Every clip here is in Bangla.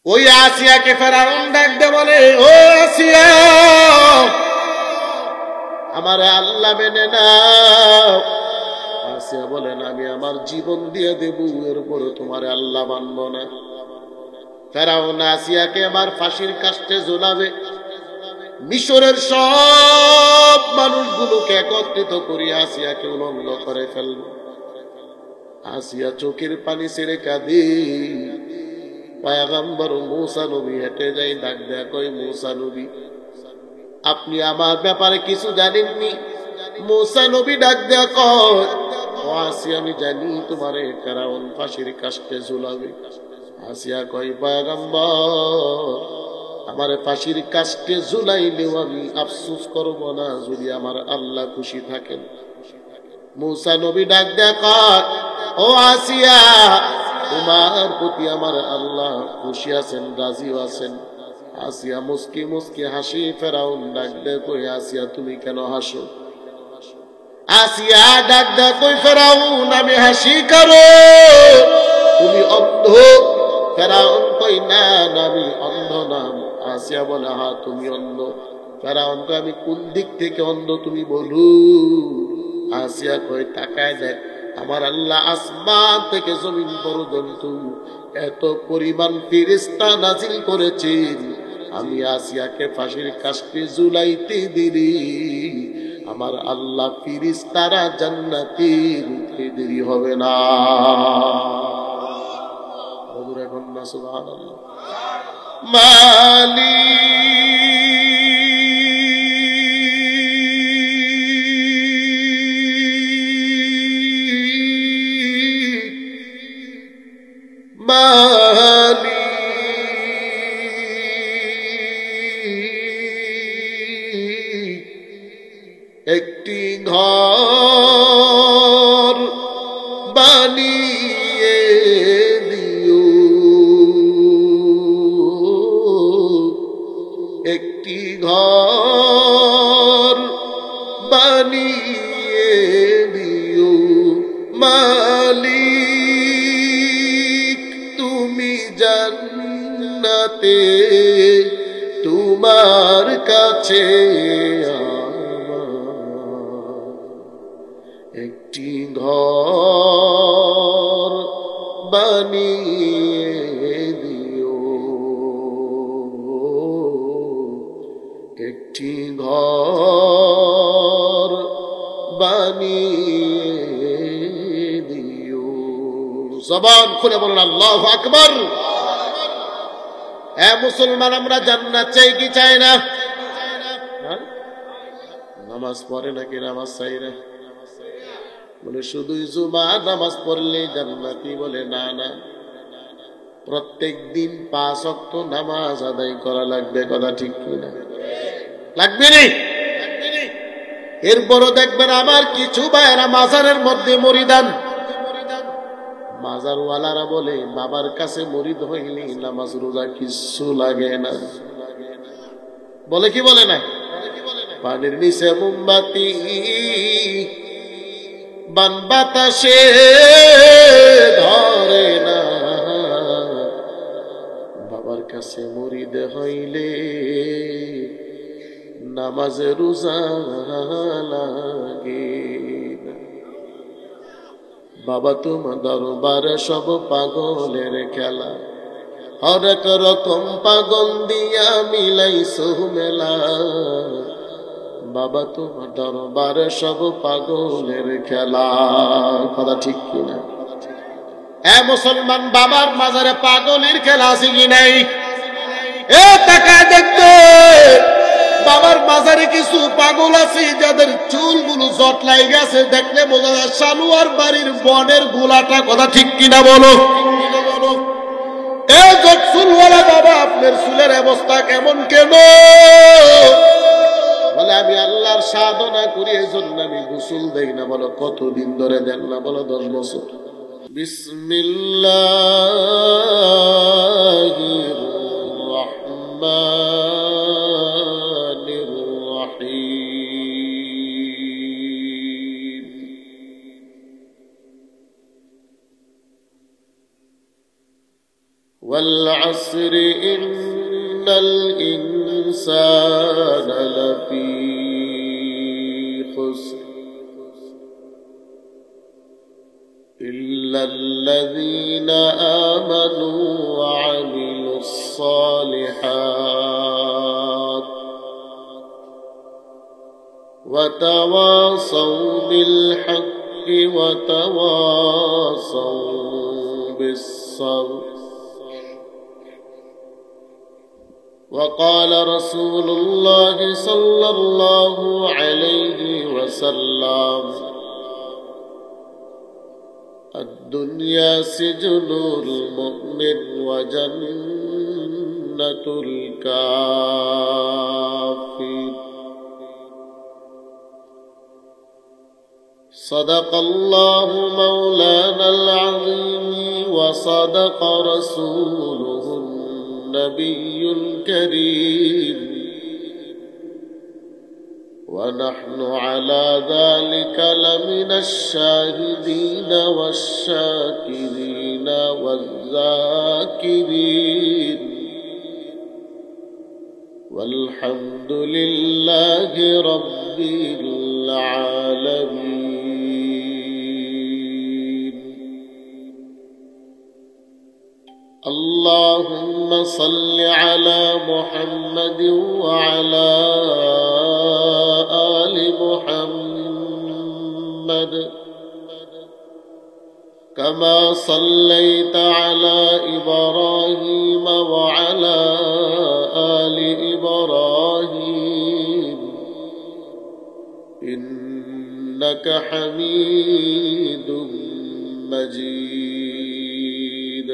ওই আসিয়াকে ফেরাউন ডাক দে বলে, ও আসিয়া, আমারে আল্লাহ মেনে নাও। আসিয়া বলেন, আমি আমার জীবন দিয়ে দেব, এরপরে তোমারে আল্লাহ মানব না। ফেরাউন আসিয়াকে আবার ফাঁসির কাস্টে ঝুলাবে। মিশরের সব মানুষগুলোকে একত্রিত করিয়া আসিয়াকে উলঙ্গ করে ফেলবে। আসিয়া চোখের পানি ছেড়ে কাঁদে। পয়গম্বর মূসা নবী হেঁটে যাই, ডাক দেয়া কই, মূসা নবী, আপনি আমার ব্যাপারে কিছু জানেননি? মূসা নবী ডাক দেয়া কয়, ও আসিয়া, আমি জানি তোমারে ফেরাউন ফাঁসির কাস্টে ঝুলাবে। আসিয়া কয়, পয়গম্বর, আমারে ফাঁসির কাস্টে ঝুলাইলেও আমি আফসোস করব না যদি আমার আল্লাহ খুশি থাকেন। মূসা নবী ডাক দেয়া কয়, ও আসিয়া, তোমার প্রতি আমার আল্লাহ খুশি আছেন, রাজিও আছেন। আসিয়া মুস্কি মুস্কি হাসি। ফেরাউন ডাক দেয়া কই, আসিয়া তুমি কেন হাসো? আসিয়া ডাক দেয়া কই, ফেরাউন, আমি হাসি কারো তুমি অন্ধ। ফেরাউন কই, না না, আমি অন্ধ না। আসিয়া বলে, হ্যাঁ তুমি অন্ধ। ফেরাউন কই, আমি কোন দিক থেকে অন্ধ তুমি বলু? আসিয়া কই, তাকায় দেখ, আমার আল্লাহ আসমান থেকে জমিন পর্যন্ত এত পরিমাণ ফেরেশতা নাজিল করেছেন, আমি আসিয়াকে ফাঁসির কাস্টে ঝুলাইতে দেরি আমার আল্লাহ ফেরেশতারা জান্নাতে উঠতে দেরি হবে না। এখন না, সুবহানাল্লাহ। একটি ঘর বানিয়ে দিও, একটি ঘর বানিয়ে দিও মালিক, তুমি জান্নাতে তোমার কাছে একটি ঘর বানিয়ে দিও, একটি ঘর বানিয়ে দিও। জবান খুলে বলুন আল্লাহু আকবার। এ মুসলমান, আমরা জান্নাত চাই কি চাই না? নামাজ পড়ে নাকি নামাজ চাই না? বলে শুধুই জুমা নামাজ পড়লে জান্নাতি? বলে না না, প্রত্যেক দিন 5 ওয়াক্ত নামাজ আদায় করা লাগবে। কথা ঠিক কিনা? লাগবে নি? এরপরও দেখবেন আমার কিছু ভাইয়েরা মাজারের মধ্যে মরিদান। মাজারওয়ালারা বলে বাবার কাছে মরিদ হইলে নামাজ রোজা কিছু লাগে না। বলে কি বলে না? পানির নিচে মোমবাতি, বান বাতাসে ধরে না, বাবার কাছে মরিদ হইলে নামাজে রোজা লাগে না। বাবা তোমার দরবারে সব পাগলের খেলা, হরেক রকম পাগল দিয়া মিলাইছো মেলা। বাবা তোমার দরবারে সব পাগলের খেলা। কথা ঠিক কিনা? এ মুসলমান, বাবার মাজারে পাগলের খেলা আছে কি নাই? এ তাকায় দেখতে, বাবার মাজারে কিছু পাগল আছে যাদের চুলগুলো জটলাই গেছে, দেখলে বোঝা যায় সালুয়ার বাড়ির বনের গোলাটা। কথা ঠিক কিনা বলো? এ চুলওয়ালা বাবা, আপনার চুলের অবস্থা কেমন কেন? বলে আমি আল্লাহর সাধনা করি, এই জন্য আমি গোসল দেই না। বলো কতদিন ধরে দেন না? বলো 10 বছর। বিসমিল্লাহির রহমানির রহিম। ওয়াল والعصر إن الإنسان لفي خسر إلا الذين آمنوا وعملوا الصالحات وتواصوا بالحق وتواصوا بالصبر. وقال رسول الله صلى الله عليه وسلم: الدنيا سجن المؤمن وجنة الكافر. صدق الله مولانا العظيم وصدق رسوله النبي الكريم، ونحن على ذلك لمن الشاهدين والشاكرين والذاكرين، والحمد لله رب العالمين. اللهم صل على محمد وعلى آل محمد كما صليت على إبراهيم وعلى آل إبراهيم إنك حميد مجيد.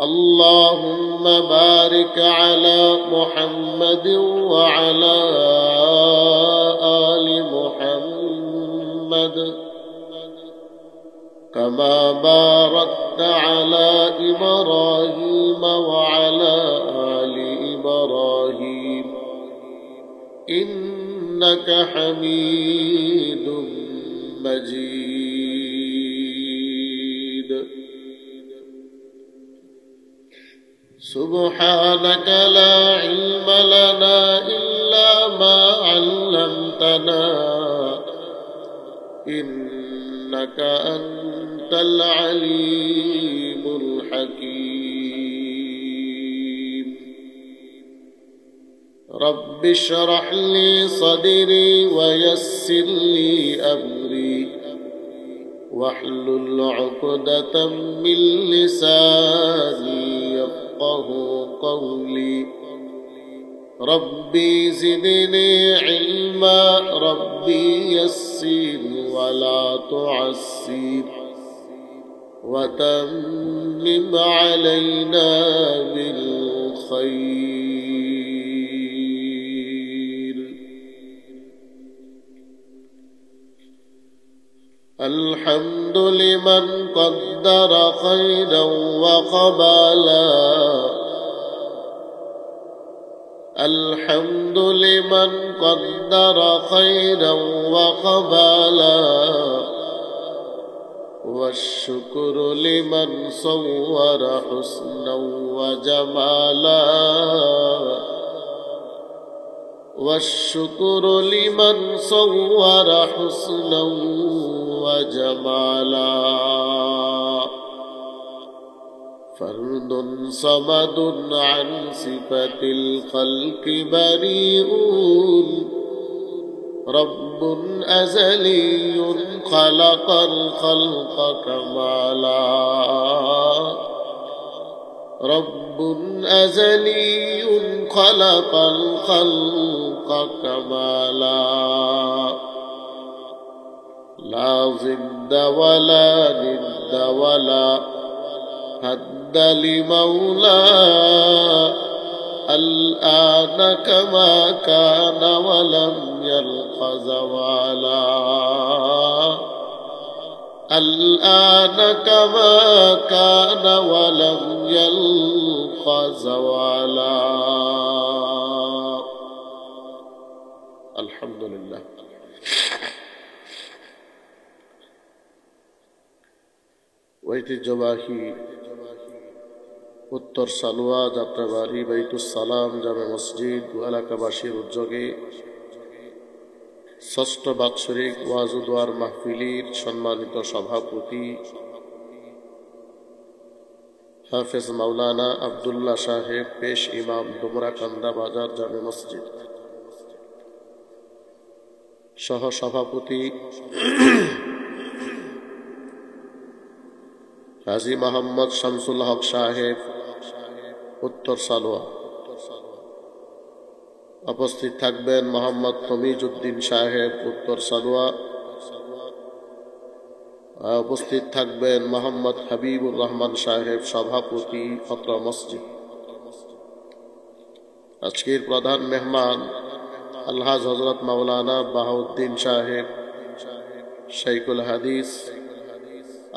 اللهم بارك على محمد وعلى آل محمد كما باركت على إبراهيم وعلى آل إبراهيم إنك حميد مجيد. سبحانك لا علم لنا إلا ما علمتنا إنك أنت العليم الحكيم. رب اشرح لي صدري ويسر لي أمري واحلل عقدة من لساني يفقه قولي. ربي زدني علما ربي يسر ولا تعسر وتمم علينا بالخير. الحمد لمن قدر خيرا وقبلا. الحمد لمن قدر خيرا وقبلا. والشكر لمن صور حسنا وجمالا. والشكر لمن صور حسنا وجمالا. فرد صمد عن صفة الخلق بريء. رب أزلي خلق الخلق كمالا. رب أزلي خلق الخلق كمالا. لا ضد ولا ند ولا هد لمولى. الآن كما كان ولم يلق زوالا. الآن كما كان ولم يلق زوالا. الحمد لله. ঐতিহ্যবাহী উত্তর সালুয়া যাত্রাবাড়ি বাইতুস সালাম জামে মসজিদ ও এলাকাবাসীর উদ্যোগে ষষ্ঠ বাৎসরিক ওয়াজুদোয়ার মাহফিলির সম্মানিত সভাপতি হাফেজ মাওলানা আব্দুল্লাহ সাহেব পেশ ইমাম ডুমরাকান্দা বাজার জামে মসজিদ, সহ সভাপতি হাজী মোহাম্মদ শামসুল হক সাহেব উত্তর সালোয়া। উপস্থিত থাকবেন মোহাম্মদ তমিজউদ্দিন সাহেব উত্তর সালোয়া। উপস্থিত থাকবেন মোহাম্মদ হাবিবুর রহমান সাহেব সভাপতি অত্র মসজিদ। আজকের প্রধান মেহমান আলহাজ হযরত মাওলানা বাহাউদ্দিন সাহেব শাইখুল হাদিস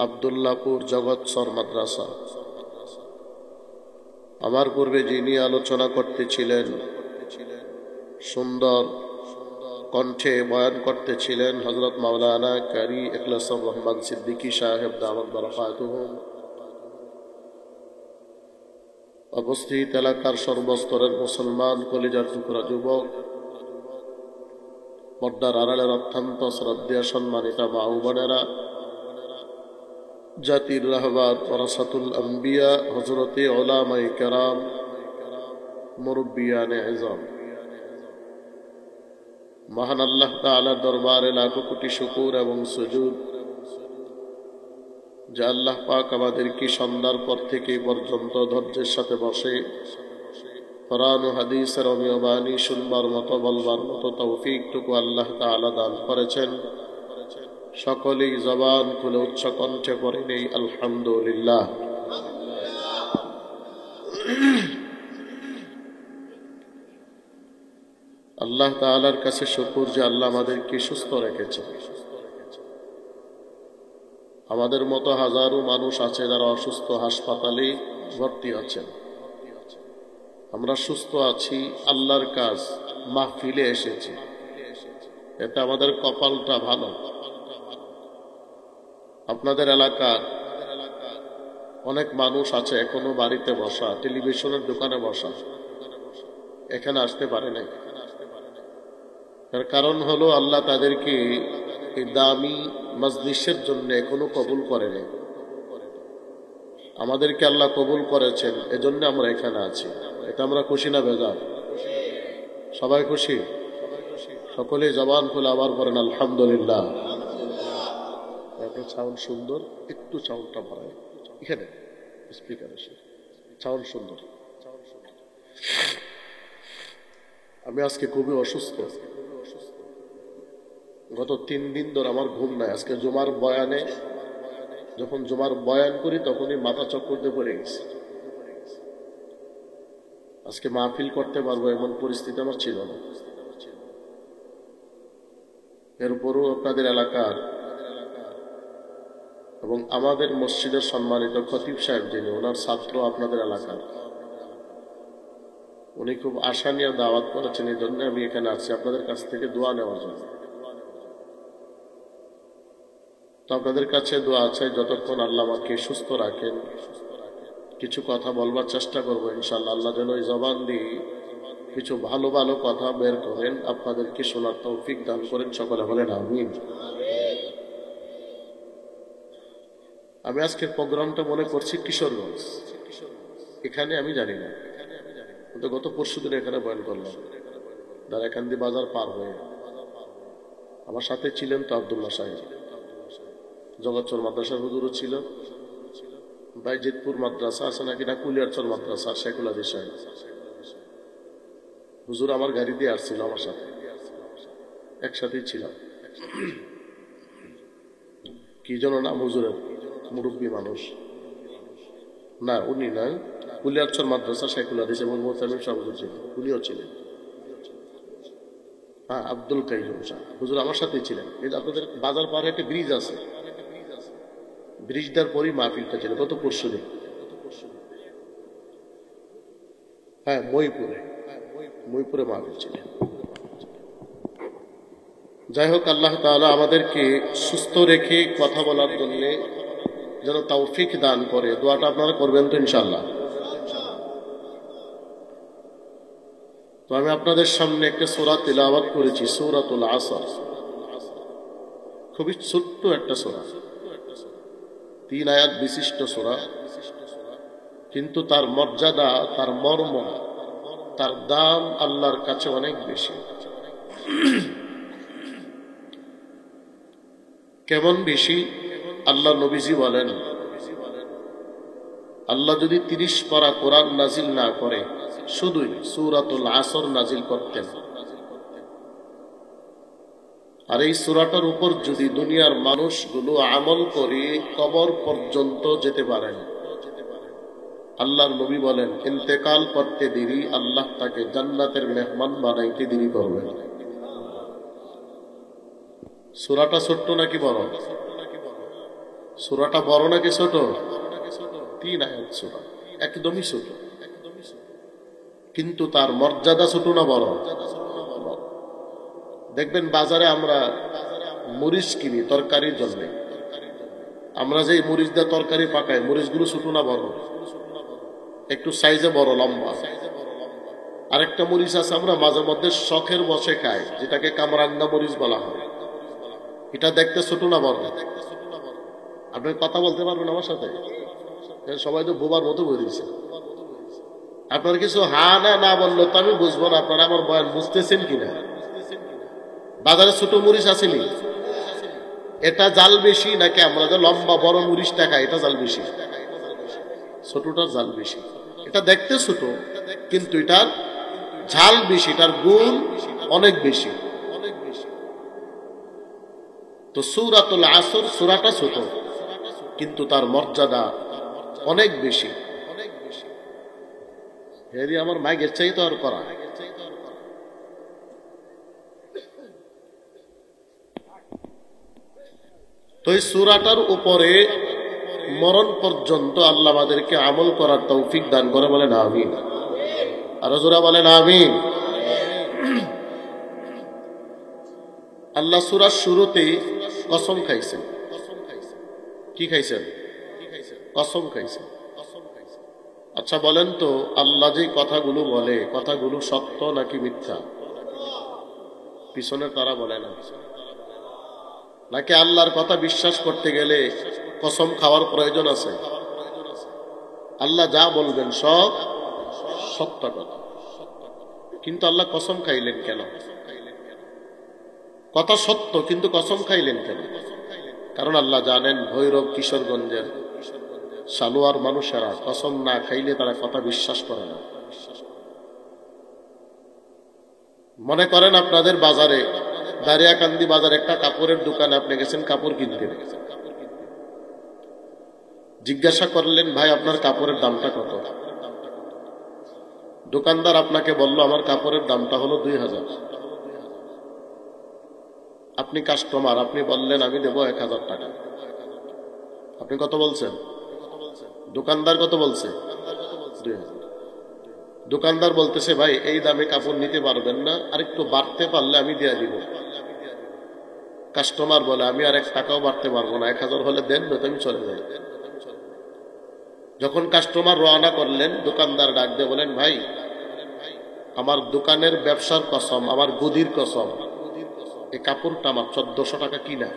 আব্দুল্লাহপুর জগৎসর মাদ্রাসা। আমার পূর্বে যিনি আলোচনা করতেছিলেন, সুন্দর কণ্ঠে বয়ান করতেছিলেন হযরত মাওলানা কারি ইখলাসুর রহমান সিদ্দিকী সাহেব দামাত বারাকাতুহুম। উপস্থিত এলাকার সর্বস্তরের মুসলমান কলিজার টুকরা যুবক, পর্দার আড়ালের অত্যন্ত শ্রদ্ধেয় সম্মানিতা মা ও বোনেরা, জাতির রাহবার ওয়ারাসাতুল আম্বিয়া হযরতে উলামায়ে কেরাম, মুরব্বিয়ানে ইজম, মহান আল্লাহ তাআলার দরবারে লাখো কোটি শুকর এবং সুজুদ যে আল্লাহ পাক আমাদেরকে সন্ধ্যার পর থেকে পর্যন্ত ধৈর্যের সাথে বসে কোরআন ও হাদিসের অমীয় বাণী শুনবার মতো, বলবার মতো তৌফিকটুকু আল্লাহ তাআলা দান করেছেন। সকলেই জবান খুলে উচ্চ কণ্ঠে পড়ে নেই আলহামদুলিল্লাহ। আল্লাহ তাআলার কাছে শুকর যে আল্লাহ আমাদেরকে সুস্থ রেখেছে। আমাদের মতো হাজারো মানুষ আছে যারা অসুস্থ, হাসপাতালে ভর্তি আছেন। আমরা সুস্থ আছি, আল্লাহর কাজ, মাহফিলে এসেছি, এটা আমাদের কপালটা ভালো। আপনাদের এলাকার অনেক মানুষ আছে এখনো বাড়িতে বসা, টেলিভিশনের দোকানে বসা, এখানে আসতে পারে নাই। এর কারণ হলো আল্লাহ তাদেরকে এই দামি মজলিসের জন্য এখনো কবুল করেনি। আমাদেরকে আল্লাহ কবুল করেছেন, এজন্য আমরা এখানে আছি। এটা আমরা খুশি না বেজার? সবাই খুশি? সকলে জবান খুলে আবার করেন আলহামদুলিল্লাহ। সাউন্ড সুন্দর, একটু সাউন্ডটা বাড়ায় এখানে স্পিকার এসে, সাউন্ড সুন্দর। আমি আজকে খুবই অসুস্থ, গত 3 দিন ধরে আমার ঘুম নাই। আজকে জুমার বয়ানে, যখন জুমার বয়ান করি তখনই মাথা চক্কর দিয়ে পড়ে গেছে। আজকে মাহফিল করতে পারবো এমন পরিস্থিতি আমার ছিল না। এরপরও আপনাদের এলাকার এবং আমাদের মসজিদের সম্মানিত খতিব সাহেব যিনি, ওনার ছাত্র আপনাদের এলাকার, উনি খুব আশা নিয়ে দাওয়াত করেছেন, এই জন্য আমি এখানে আছি আপনাদের কাছ থেকে দোয়া নেওয়ার জন্য। তো আপনাদের কাছে দোয়া চাই, যতক্ষণ আল্লাহ আমাকে সুস্থ রাখেন কিছু কথা বলবার চেষ্টা করবো ইনশাআল্লাহ। আল্লাহ যেন এই জবান দিয়ে কিছু ভালো ভালো কথা বের করেন, আপনাদেরকে শোনার তৌফিক দান করেন। সকলে বলেন আমিন। আমি আজকের প্রোগ্রামটা মনে করছি কিশোরগঞ্জ, এখানে আমি জানি না, কিন্তু গত পরশুদিন এখানে বয়ান করলাম দারাকান্দি বাজার পার হয়ে। আমার সাথে ছিলেন তো আব্দুল্লাহ সাহেব, জগৎচর মাদ্রাসার হুজুরও ছিল, বাইজিতপুর মাদ্রাসা আছে নাকি না, কুলিয়ারচর মাদ্রাসা শাইখুল হাদিস সাহেব হুজুর আমার গাড়ি দিয়ে আসছিল, আমার সাথে একসাথেই ছিলাম। কি যেন নাম হুজুরের, মুরব্বী মানুষ না, উনি নাই, কুলিয়ারচর মাদ্রাসা শাইখুল হাদিস এবং মোহতামিম সাহেব হুজুর ছিলেন, উনিও ছিলেন। হ্যাঁ, আব্দুল কাইয়ুম সাহেব হুজুর আমার সাথেই ছিলেন। এই যে আপনাদের বাজার পাড়ে একটা ব্রিজ আছে, ব্রিজটার পরই মাহফিলটা ছিল গত পরশুদিন। হ্যাঁ, মইপুরে মাহফিল ছিল। যাই হোক, আল্লাহ তাআলা আমাদেরকে সুস্থ রেখে কথা বলার জন্য যেন তৌফিক দান করে। দোয়াটা আপনারা করবেন তো ইনশাআল্লাহ? তো আমি আপনাদের সামনে একটা সূরা তিলাওয়াত করেছি, সূরাতুল আসর। খুবই ছোট্ট একটা সূরা, 3 আয়াত বিশিষ্ট সূরা, কিন্তু তার মর্যাদা, তার মর্ম, তার দাম আল্লাহর কাছে অনেক বেশি। কেমন বেশি? আল্লাহ নবীজি বলেন, আল্লাহ যদি 30 পারা কোরআন নাজিল না করে, শুধুই সূরাতুল আসর নাজিল করতেন, আর এই সূরাটার উপর যদি দুনিয়ার মানুষগুলো আমল করে কবর পর্যন্ত যেতে পারেন, আল্লাহর নবী বলেন ইন্তেকাল করতে দেরি, আল্লাহ তাকে জান্নাতের মেহমান বানাইতে দেরি করবেন। সূরাটা ছোট্ট নাকি বড়? সূরাটা বড় নাকি ছোট? 3 আয়াত সূরা, একদমই ছোট, কিন্তু তার মর্যাদা ছোট না বড়? দেখবেন বাজারে আমরা মরিচ কিনি তরকারির জন্য, আমরা যে মরিচ দিয়ে তরকারি পাকাই, মরিচগুলো ছোট না বড়? একটু সাইজে বড়, লম্বা। আরেকটা মরিচ আছে আমরা মাঝে মধ্যে শখের বসে খাই, যেটাকে কামরাঙ্গা মরিচ বলা হয়। এটা দেখতে ছোট না বড়? আপনি কথা বলতে পারবেন আমার সাথে? সবাই তো বোবার মতো বেরিয়েছে। আপনার কিছু হা না না বললো তো আমি বুঝবো না আপনারা আমার বয়ান বুঝতেছেন কিনা। বাজারে ছোট মরিচ আসেনি, এটা জাল বেশি নাকি আমরা যে লম্বা বড় মরিচটা খাই এটা জাল বেশি? ছোটটার জাল বেশি। এটা দেখতে ছোট কিন্তু এটার ঝাল বেশি, এটার গুণ অনেক বেশি। তো সূরাতুল আসর সূরাটা ছোট কিন্তু তার মর্যাদা অনেক বেশি। হেরি আমার মাইকের চাইতে আর করা। তো এই সূরাটার উপরে মরণ পর্যন্ত আল্লাহ আমাদেরকে আমল করার তৌফিক দান করে, বলেন আমিন। আর জোরা বলেন আমিন। আল্লাহ সূরার শুরুতেই কসম খাইছেন। কি খাইছেন? কসম খাইছেন। আচ্ছা বলেন তো, আল্লাহ যে কথাগুলো বলে, কথাগুলো সত্য নাকি মিথ্যা? পিছনে তারা বলে না, নাকি আল্লাহর কথা বিশ্বাস করতে গেলে কসম খাওয়ার প্রয়োজন আছে? আল্লাহ যা বলবেন সব সত্য কথা, কিন্তু আল্লাহ কসম খাইলেন কেন? কথা সত্য কিন্তু কসম খাইলেন কেন? কারণ আল্লাহ জানেন ভৈরব কিশোরগঞ্জের সালোয়ার মানুষেরা কসম না খাইলে তারা কথা বিশ্বাস করে না। মনে করেন আপনাদের বাজারে, দারিয়াকান্দি বাজার একটা কাপড়ের দোকানে আপনি গেছেন কাপড় কিনতে, জিজ্ঞাসা করলেন ভাই আপনার কাপড়ের দামটা কত? দোকানদার আপনাকে বলল আমার কাপড়ের দামটা হলো 2000। আপনি কাস্টমার, আপনি বললেন আমি দেবো 1000 টাকা। আপনি কত বলছেন? দোকানদার কত বলছে? 2000। দোকানদার বলতেছে ভাই এই দামে কাপড় নিতে পারবেন না, আর একটু বাড়তে পারলে আমি দিয়ে দিব। কাস্টমার বলে আমি আর 1 টাকাও বাড়তে পারবো না, 1000 হলে দেন, নয়তো আমি চলে যাই। যখন কাস্টমার রওনা করলেন, দোকানদার ডাক দিয়ে বলেন ভাই আমার দোকানের ব্যবসার কসম, আমার গদির কসম, এই কাপড়টা আমার 1400 টাকা কিনা।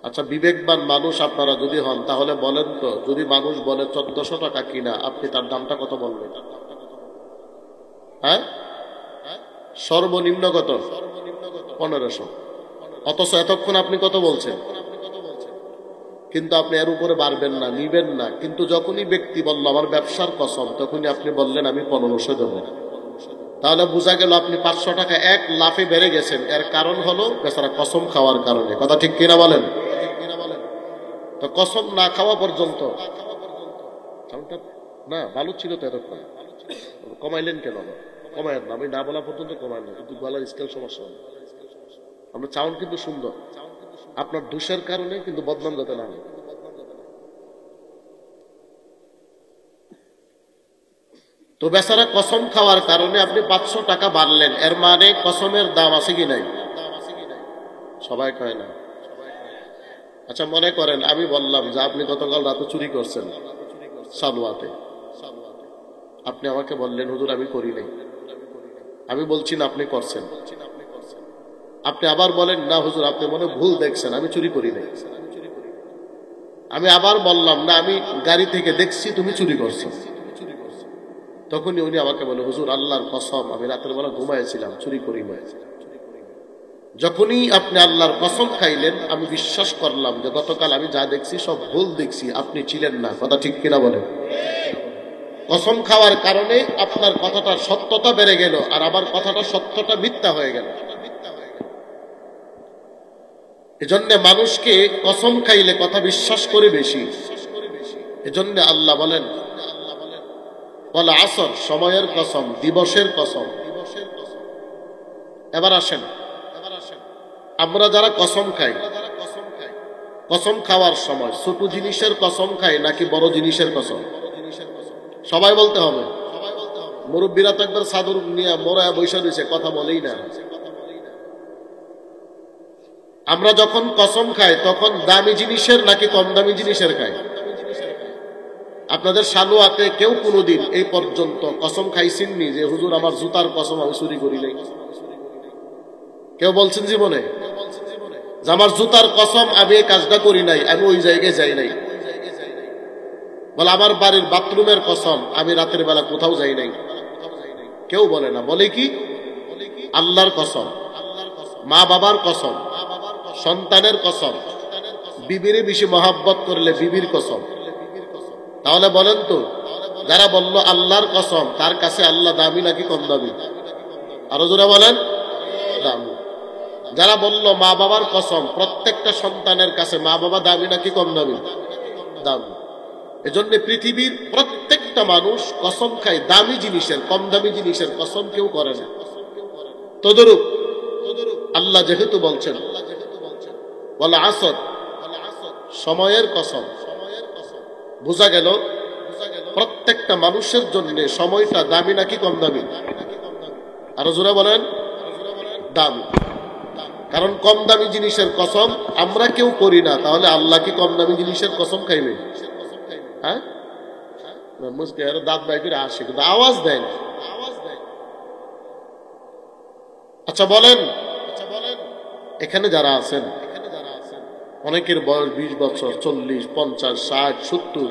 আচ্ছা বিবেকবান মানুষ আপনারা যদি হন তাহলে বলেন তো, যদি মানুষ বলে 1400 টাকা কিনা, আপনি তার দামটা কত বলবেন? হ্যাঁ, সর্বনিম্ন কত? 1500। অথচ এতক্ষণ আপনি কত বলছেন? কিন্তু আপনি এর উপরে বাড়বেন না, নিবেন না। কিন্তু যখনই ব্যক্তি বলল আমার ব্যবসার কসম, তখনই আপনি বললেন আমি 1500 দেবো। তাহলে বোঝা গেল আপনি 500 টাকা এক লাফে বেড়ে গেছেন। এর কারণ হলো বেচারা কসম খাওয়ার কারণে। কথা ঠিক কিনা বলেন? তো কসম না খাওয়া পর্যন্ত না ভালো ছিল তো, এতক্ষণ কমাইলেন কেন? কমায়েন না, আমি না বলা পর্যন্ত কমায় না, কিন্তু গলার স্কেল সমস্যা হবে। আমরা চাউন কিন্তু সুন্দর, আপনার দোষের কারণে কিন্তু বদনাম যাতে না হয়। তো বেচারা কসম খাওয়ার কারণে আপনি 500 টাকা বাড়লেন, এর মানে কসমের দাম আছে কি নাই? সবাই কয় না। আচ্ছা মনে করেন আমি বললাম যে আপনি গতকাল রাতে চুরি করছেন সালোয়াতে, আপনি আমাকে বললেন হুজুর আমি করি নাই, আমি বলছি না আপনি করছেন। আপনি আবার বলেন না হুজুর আপনি মনে ভুল দেখছেন, আমি চুরি করি নাই। আমি আবার বললাম না আমি গাড়ি থেকে দেখছি তুমি চুরি করছো। তখনই উনি আমাকে বলে হুজুর আল্লাহর কসম আমি রাতের বেলা ঘুমাইছিলাম, চুরি করি নাই। যখনই আপনি আল্লাহর কসম খাইলেন আমি বিশ্বাস করলাম যে গতকাল আমি যা দেখছি সব ভুল দেখছি, আপনি ছিলেন না। কথা ঠিক কিনা বলেন? কসম খাওয়ার কারণে আপনার কথাটার সত্যতা বেড়ে গেল, আর আবার কথাটা সত্যটা মিথ্যা হয়ে গেল। এজন্য মানুষকে কসম খাইলে কথা বিশ্বাস করে বেশি। এজন্য আল্লাহ বলেন ওয়াল আসর, সময়ের কসম, দিবসের কসম। এবার আসেন আমরা যারা কসম খাই, কসম খাওয়ার সময় ছোট জিনিসের কসম খাই নাকি বড় জিনিসের কসম? সবাই বলতে হবে। মুরব্বীরা তো একবার চাদর নিয়ে মোড়া বৈশা দিয়েছে, কথা বলেই না। আমরা যখন কসম খাই তখন দামি জিনিসের নাকি কম দামি জিনিসের খাই? আপনাদের সালুয়াতে কেউ কোনোদিন এই পর্যন্ত কসম খাইছেননি যে হুজুর আমার জুতার কসম আমি চুরি করি নাই? কেউ বলছেন জীবনে যে আমার জুতার কসম আমি এই কাজটা করি নাই, আমি ওই জায়গায় যাই নাই? বলে আমার বাড়ির বাথরুমের কসম আমি রাতের বেলা কোথাও যাই নাই? কেউ বলে না। বলে কি? আল্লাহর কসম, মা বাবার কসম, সন্তানের কসম, বিবিরে বেশি মহাব্বত করলে বিবির কসম। তাহলে বলেন তো যারা বলল আল্লাহর কসম তার কাছে আল্লাহ দামি নাকি কম দামি? আরো জোরে বলেন দামি। যারা বলল মা বাবার কসম, প্রত্যেকটা সন্তানের কাছে মা বাবা দামি নাকি কম দামি? দামি। এজন্য পৃথিবীর প্রত্যেকটা মানুষ কসম খায় দামি জিনিসের, কম দামি জিনিসের কসম কেউ করে না। তদরূপ আল্লাহ যেহেতু বলছেন ওয়াল আসর, সময়ের কসম, বোঝা গেল প্রত্যেকটা মানুষের জন্য সময়টা দামি নাকি কম দামি? আরো জোরে বলেন দামি। কারণ কম দামি জিনিসের কসম আমরা কেউ করি না, তাহলে আল্লাহ কি কম দামি জিনিসের কসম খাইবে? হ্যাঁ, দাঁত বাই করে আসে কিন্তু আওয়াজ দেয় না। আচ্ছা বলেন এখানে যারা আছেন অনেকের বয়স 20 বছর, 40, 50, 60, 70,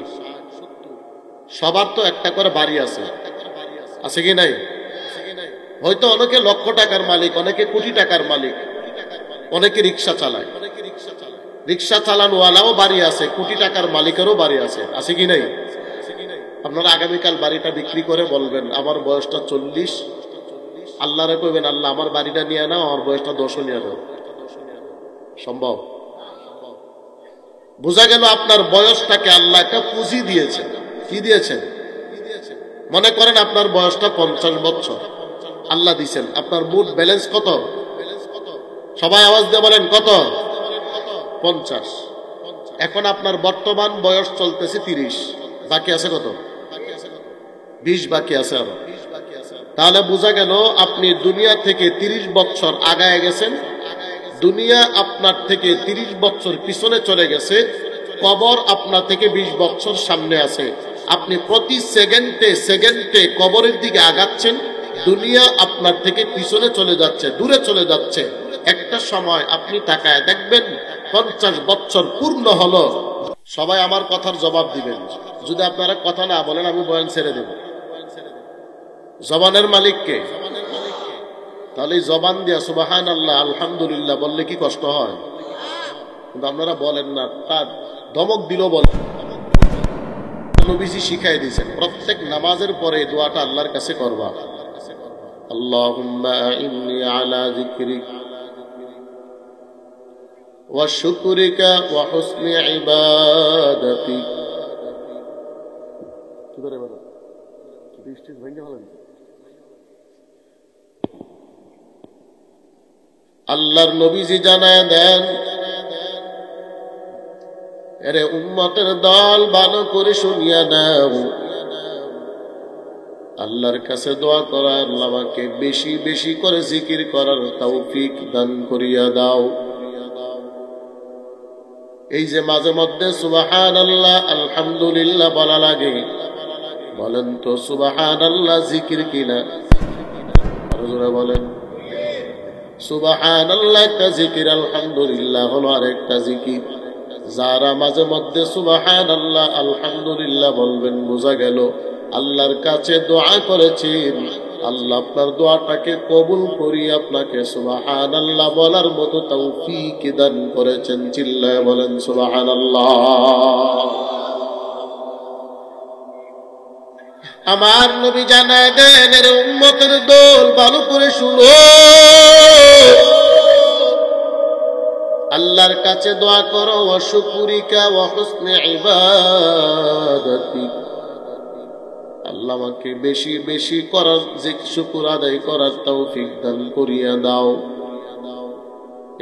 সবার তো একটা করে বাড়ি আছে, আছে কি নাই? হয়তো অনেকে লক্ষ টাকার মালিক, অনেকে কোটি টাকার মালিক, অনেকে রিক্সা চালায়। রিক্সা চালানোওয়ালাও বাড়ি আছে, কোটি টাকার মালিকেরও বাড়ি আছে, আছে কি নাই? আপনারা আগামীকাল বাড়িটা বিক্রি করে বলবেন আমার বয়সটা 40, আল্লাহরে কইবেন আল্লাহ আমার বাড়িটা নিয়ে নাও, আমার বয়সটা 10 নিয়ে নাও। সম্ভব? বোঝা গেল আপনার বয়সটাকে আল্লাহ একটা পুঁজি দিয়েছেন। কি দিয়েছেন? মনে করেন আপনার বয়সটা 50 বছর আল্লাহ দিয়েছেন, আপনার মোট ব্যালেন্স কত? সবাই আওয়াজ দিয়ে বলেন কত? 50। এখন আপনার বর্তমান বয়স চলতেছে 30, বাকি আছে কত? 20 বাকি আছে আরো। তাহলে বোঝা গেল আপনি দুনিয়া থেকে 30 বছর আগায় গেছেন, দুনিয়া আপনার থেকে 30 বছর পিছনে চলে গেছে, কবর আপনার থেকে 20 বছর সামনে আছে। আপনি প্রতি সেকেন্ডে সেকেন্ডে কবরের দিকে আগাচ্ছেন, দুনিয়া আপনার থেকে পিছনে চলে যাচ্ছে, দূরে চলে যাচ্ছে। একটা সময় আপনি তাকায় দেখবেন 50 বছর পূর্ণ হলো। সবাই আমার কথার জবাব দিবেন। যদি আপনারা কথা না বলেন আমি বয়ান ছেড়ে দেব। জবানের মালিক কে? তাহলে জবান দিয়া সুবহানাল্লাহ আলহামদুলিল্লাহ বললে কি কষ্ট হয়? কিন্তু আপনারা বলেন না, তার ধমক দিল বলেন। নবীজি শিখাই দিয়েছেন প্রত্যেক নামাজের পরে দোয়াটা আল্লাহর কাছে করবা, আল্লাহুম্মা আইন্নি আলা যিকরিক ওয়া শুকরিকা ওয়া হুসনি ইবাদাতিক। কি করে বলো? বৃষ্টি ভেঙে হলেন। আল্লাহর নবীজি জানায় দেন, এরে উম্মতের দল ভালো করে শুনিয়া নাও, আল্লাহর কাছে দোয়া করা, আল্লাহ আমাকে বেশি বেশি করে জিকির করার তৌফিক দান করিয়া দাও। এই যে মাঝে মধ্যে সুবহানাল্লাহ আলহামদুলিল্লাহ বলা লাগে, বলেন তো সুবহানাল্লাহ জিকির কিনা? জোরে বলেন। সুবহানাল্লাহ একটা জিকির, আলহামদুলিল্লাহ হলো আরেকটা জিকির। যারা মাঝে মধ্যে সুবহানাল্লাহ আলহামদুলিল্লাহ বলবেন, বোঝা গেল আল্লাহর কাছে দোয়া করেছেন, আল্লাহ আপনার দোয়াটাকে কবুল করিয়ে আপনাকে সুবহানাল্লাহ বলার মতো তৌফিক দান করেছেন। চিল্লায় বলেন সুবহানাল্লাহ। আমার নবী জানায় দেন, এর উম্মতের দল ভালো করে শুনো, আল্লাহর কাছে দোয়া করো, ওয়া শুকুরিকা ওয়া হুসনি ইবাদাতিক, আল্লাহ আমাকে বেশি বেশি করার, যে শুকর আদায় করার তৌফিক দান করিয়া দাও।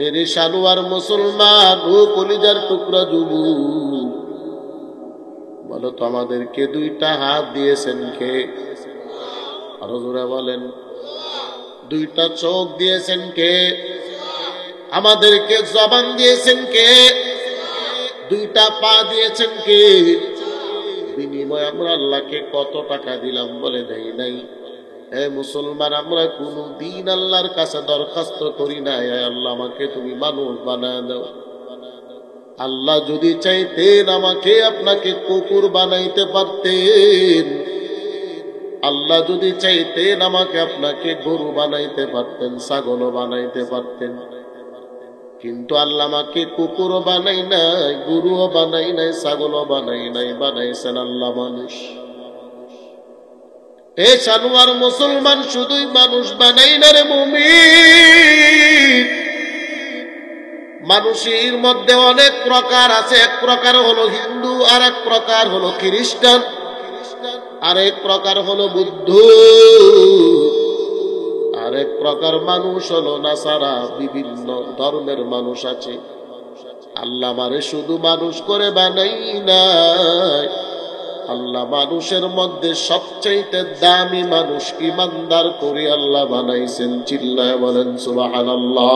এর সানুয়ার মুসলমান ও কলিজার টুকরা যুবক, বলো তো আমাদেরকে দুইটা হাত দিয়েছেন কে? আরো জোরে বলেন। দুইটা চোখ দিয়েছেন কে? আমাদেরকে জবান দিয়েছেন কে? দুইটা পা দিয়েছেন কে? বিনিময়ে আমরা আল্লাহকে কত টাকা দিলাম বলে দেই নাই। এ মুসলমান, আমরা কোন দিন আল্লাহর কাছে দরখাস্ত করি না, আল্লাহ আমাকে তুমি মানুষ বানায় দাও। আল্লাহ যদি চাইতেন আমাকে আপনাকে কুকুর বানাইতে পারতেন, আল্লাহ যদি চাইতেন আমাকে আপনাকে গরু বানাইতে পারতেন, ছাগলও বানাইতে পারতেন। কিন্তু আল্লাহ আমাকে কুকুরও বানাই নাই, গরুও বানাই নাই, ছাগলও বানাই নাই, বানাইছেন আল্লাহ মানুষ। এ জানোয়ার মুসলমান, শুধুই মানুষ বানাই না রে মুমিন। মানুষের মধ্যে অনেক প্রকার আছে। এক প্রকার হলো হিন্দু, আর এক প্রকার হলো খ্রিস্টান, আর এক প্রকার হলো বুদ্ধ, আরেক প্রকার মানুষ হলো নাসারা। বিভিন্ন ধর্মের মানুষ আছে। আল্লাহ আমারে শুধু মানুষ করে বানাই নাই, আল্লাহ মানুষের মধ্যে সবচাইতে দামি মানুষ ইমানদার করে আল্লাহ বানাইছেন। চিল্লায় বলেন সুবহানাল্লাহ।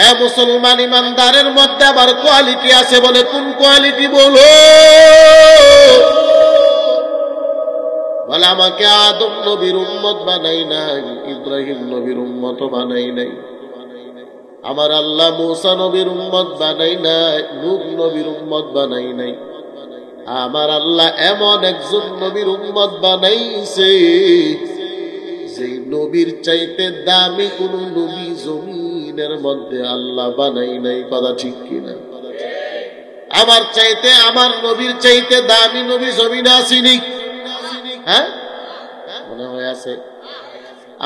এ মুসলমান, ইমানদারের মধ্যে আবার কোয়ালিটি আছে। বলে কোন কোয়ালিটি? বলো। বলে আমাকে আদম নবীর উম্মত বানাই নাই, ইব্রাহিম নবীর উম্মত বানাই নাই। আমার আল্লাহ মুসা নবীর উম্মত বানাই নাই, নূহ নবীর উম্মত বানাই নাই। আমার আল্লাহ এমন একজন নবীর উম্মত বানাইছে, যেই নবীর চাইতে দামি কোন নবী জমিনের মধ্যে আল্লাহ বানাই নাই। কথা ঠিক কিনা? আমার চাইতে, আমার নবীর চাইতে দামি নবী জমিনে আসেনি? হ্যাঁ, মনে হয় আছে।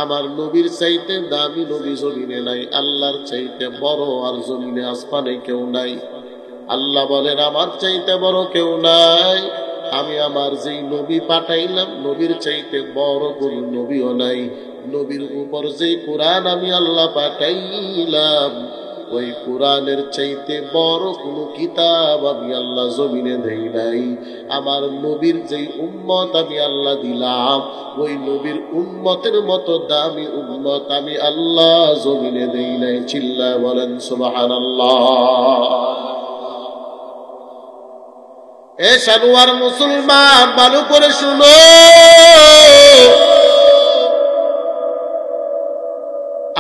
আমার নবীর চাইতে দামি নবী জমিনে নাই। আল্লাহর চাইতে বড় আর জমিনে আসমানে কেউ নাই। আল্লাহ বলেন আমার চাইতে বড় কেউ নাই। আমি আমার যেই নবী পাঠাইলাম, নবীর চাইতে বড় কোন নবীও নাই। নবীর উপর যেই কোরআন আমি আল্লাহ পাঠাইলাম, ওই কোরআনের চাইতে বড় কোন কিতাব আমি আল্লাহ জমিনে দেই নাই। আমার নবীর যেই উম্মত আমি আল্লাহ দিলাম, ওই নবীর উম্মতের মতো দামি উম্মত আমি আল্লাহ জমিনে দেই নাই। চিল্লায় বলেন সুবহানাল্লাহ। এ সানুয়ার মুসলমান, ভালো করে শুনো,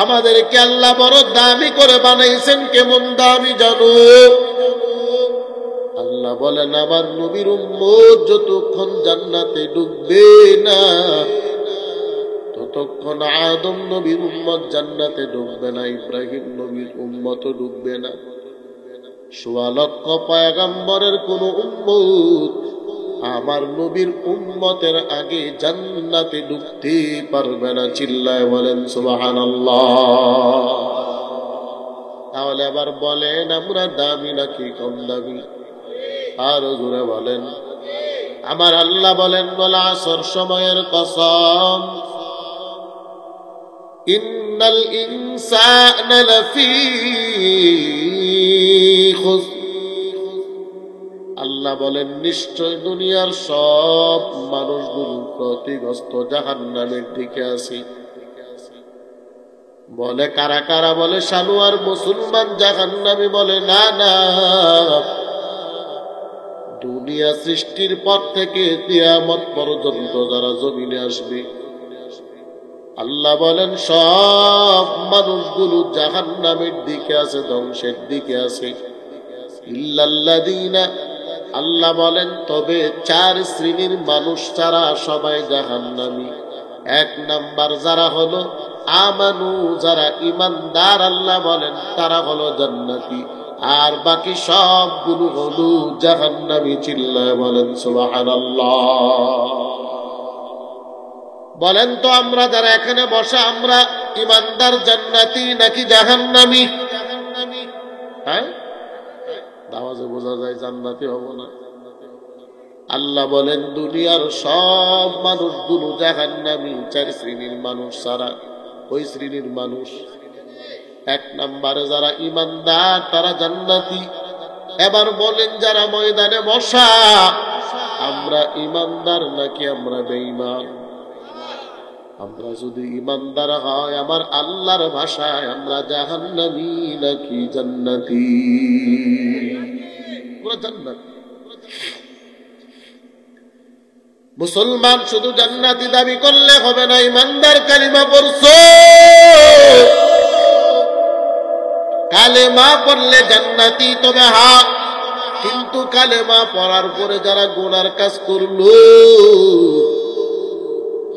আমাদেরকে আল্লাহ বড় দামি করে বানাইছেন। কেমন দামি জানো? আল্লাহ বলেন আমার নবীর উম্মত যতক্ষণ জান্নাতে ঢুকবে না, ততক্ষণ আদম নবীর উম্মত জান্নাতে ঢুকবে না, ইব্রাহিম নবীর উম্মতও ঢুকবে না। ১৬ লক্ষ পয়গম্বরের কোন উম্মত আমার নবীর উম্মতের আগে জান্নাতে ঢুকতে পারবে না। চিল্লায় বলেন সুবহানাল্লাহ। তাহলে আবার বলেন আমরা দামি নাকি কম দামি? আরো জোরে বলেন। আমার আল্লাহ বলেন ওয়াল আসর, সময়ের কসম, ইন্নাল ইনসানা লাফি খুসর। আল্লাহ বলেন নিশ্চয় দুনিয়ার সব মানুষগুলো ক্ষতিগ্রস্ত, জাহান্নামের দিকে আছে। বলে কারা কারা? বলে সানুয়ার মুসলমান জাহান্নামী। বলে না না, দুনিয়া সৃষ্টির পর থেকে কিয়ামত পর্যন্ত যারা জমিনে আসবে, আল্লাহ বলেন সব মানুষগুলো জাহান্নামের দিকে আছে, ধ্বংসের দিকে আছে। ইল্লাল্লাযীনা, আল্লাহ বলেন তবে 4 শ্রেণীর মানুষ ছাড়া সবাই জাহান্নামী। 1 নাম্বার যারা হলো আমানু, যারা ইমানদার, আল্লাহ বলেন তারা হলো জান্নাতি, আর বাকি সবগুলো হলো জাহান্নামী। চিল্লায় বলেন সুবহানাল্লাহ। বলেন তো আমরা যারা এখানে বসা, আমরা ইমানদার জান্নাতি নাকি জাহান্নামী? হ্যাঁ, আওয়াজে বোঝা যায় জান্নাতি হব না। আল্লাহ বলেন দুনিয়ার সব মানুষগুলো জাহান্নামী, 4 শ্রেণীর মানুষ ছাড়া। ওই শ্রেণীর মানুষ 1 নম্বরে যারা ইমানদার তারা জান্নাতি। এবার বলেন যারা ময়দানে বসা, আমরা ইমানদার নাকি আমরা বেঈমান? আমরা যদি ইমানদার হয় আমার আল্লাহর ভাষায় আমরা জাহান্নামী নাকি জান্নাতি? পুরো জান্নাতি। মুসলমান শুধু জান্নাতি দাবি করলে হবে না, ইমানদার কালিমা পড়ছো, কালেমা পড়লে জান্নাতি তবে হা, কিন্তু কালেমা পড়ার পরে যারা গুনার কাজ করলো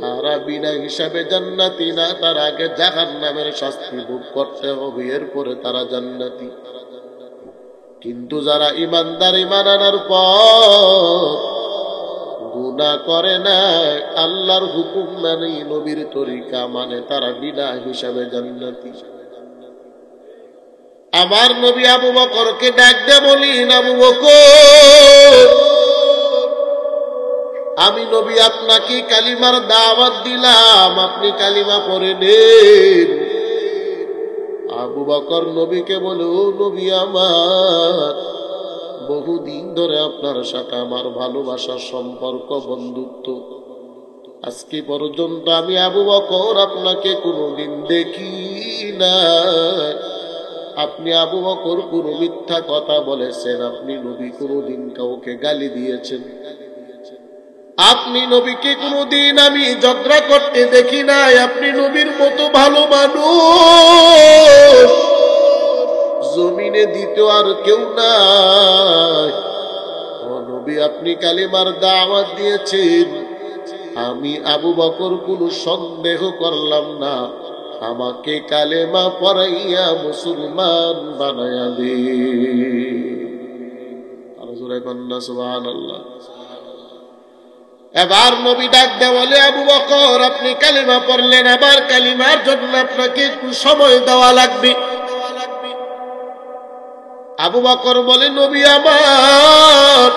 তারা বিনা হিসাবে জান্নাতি না, তার আগে জাহান্নামের শাস্তি ভোগ করতে হবে, এরপরে তারা জান্নাতি। কিন্তু যারা ইমানদার, ঈমান আনার পর গুনাহ করে না, আল্লাহর হুকুম মানে নবীর তরিকা মানে, তারা বিনা হিসাবে জান্নাতি। আমার নবী আবু বকরকে ডাক দিয়ে বলেন, আবু বকর, আমি নবী আপনাকে কালিমার দাওয়াত দিলাম, আপনি কালিমা পড়ে নেন। আবু বকর নবীকে বলে, ও নবী আমার, বহুদিন ধরে আপনার সাথে আমার ভালোবাসার সম্পর্ক, বন্ধুত্ব, আজকে পর্যন্ত আমি আবু বকর আপনাকে কোনোদিন দেখি না। আপনি আবু বকর কোনো মিথ্যা কথা বলেছেন, আপনি নবী কোনোদিন কাউকে গালি দিয়েছেন, আপনি নবীকে কোনোদিন আমি ঝগড়া করতে দেখি নাই, আপনি নবীর মতো ভালো মানুষ জমিনে দ্বিতীয় আর কেউ নাই। ও নবী, আপনি কালিমার দাওয়াত দিয়েছেন, আমি আবু বকর কোনো সন্দেহ করলাম না, আমাকে কালেমা পড়াইয়া মুসলমান বানায়া দে। আর জোরে কন্যা সুবহানাল্লাহ। এবার নবী ডাক দে বলে, আবু বকর আপনি কালিমা পড়লেন, আবার কালিমার জন্য আপনাকে একটু সময় দেওয়া লাগবে। আবু বকর বলে, নবী আমার,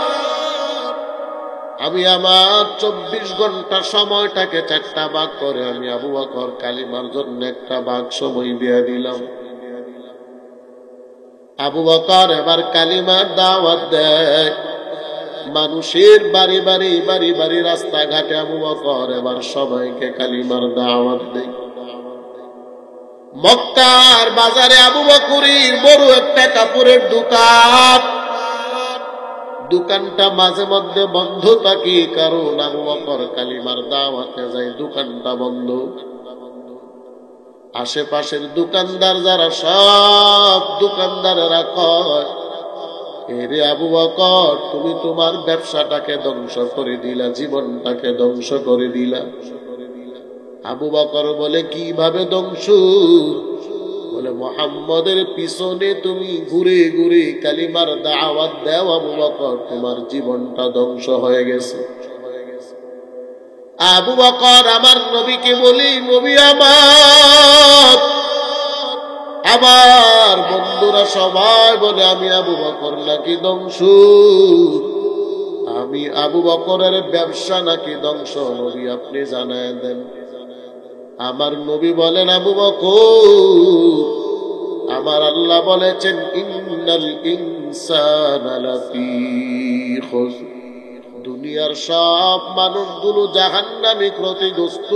আমি আমার 24 ঘন্টা সময়টাকে 4টা ভাগ করে আমি আবু বকর কালিমার জন্য 1টা ভাগ সময় দিয়ে দিলাম। আবু বকর এবার কালিমার দাওয়াত দেয়, মানুষের বাড়ি বাড়ি বাড়ি বাড়ি রাস্তাঘাটে আবু বকর এবার সবাইকে কালিমার দাওয়াত দেয়। মক্কার বাজারে আবু বকরের বড় একটা কাপড়ের দোকান, দোকানটা মাঝে মধ্যে বন্ধ থাকে, কারণ আবু বকর কালিমার দাওয়াতে যায়, দোকানটা বন্ধ। আশেপাশের দোকানদার যারা, সব দোকানদারেরা কয়, এরে আবু বকর, তুমি তোমার ব্যবসাটাকে ধ্বংস করে দিলা, জীবনটাকে ধ্বংস করে দিলা। আবু বকর বলে, কিভাবে ধ্বংস? বলে, মুহাম্মদের পিছনে তুমি ঘুরে ঘুরে কালিমার দাওয়াত দাও, আবু বকর তোমার জীবনটা ধ্বংস হয়ে গেছে। আবু বকর আমার নবীকে বলি, নবী আমার, আমার বন্ধুরা সবাই বলে আমি আবু বকর নাকি ধ্বংস, আমি আবু বকরের ব্যবসা নাকি ধ্বংস, নবী আপনি জানায় দেন। আমার নবী বলেন, আবু বকর, আমার আল্লাহ বলেছেন, ইন্নাল ইনসানা লাফি খুসর, দুনিয়ার সব মানুষগুলো জাহান্নামে ক্ষতিগ্রস্ত,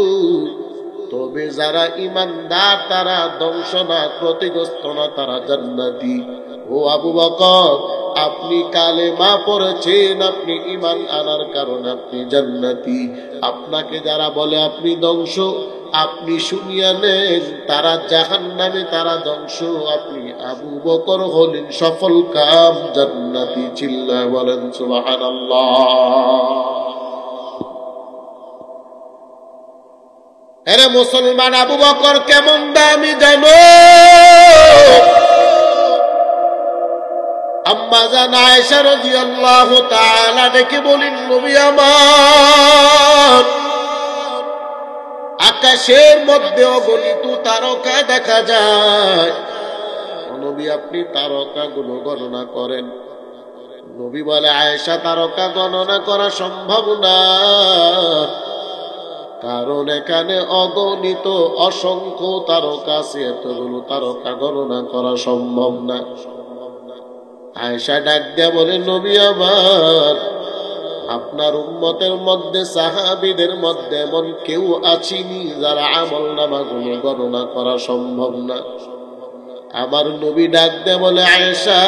তবে যারা ইমানদার তারা ধ্বংস না, ক্ষতিগ্রস্ত না, তারা জান্নাতি। ও আবু বকর, আপনি কালেমা পড়েছেন, আপনি ঈমান আনার কারণে আপনি জান্নাতি। আপনাকে যারা বলে আপনি ধ্বংস, আপনি শুনিয়া নেন তারা জাহান্নামে, তারা ধ্বংস। আপনি আবু বকর হলেন সফল কাম জান্নাতি। চিল্লায় বলেন সুবহানাল্লাহ। আরে মুসলমান, আবু বকর কেমন দামি জানো? আম্মা জান আয়েশা রাদিয়াল্লাহু তাআলা ডেকে বলেন, নবী আমার, আকাশের মধ্যে অগণিত তারকা দেখা যায়, নবী আপনি তারকাগুলো গণনা করেন। নবী বলে, আয়েশা তারকা গণনা করা সম্ভব না, কারণ এখানে অগণিত অসংখ্য তারকা আছে, এতগুলো তারকা গণনা করা সম্ভব না। আয়েশা ডাক দিয়া বলে, নবী আমার, আপনার উম্মতের মধ্যে সাহাবীদের মধ্যে এমন কেউ আছেনি যারা আমল নামাগুলো গণনা করা সম্ভব না। আমার নবী ডাক দিয়া বলে, আয়েশা,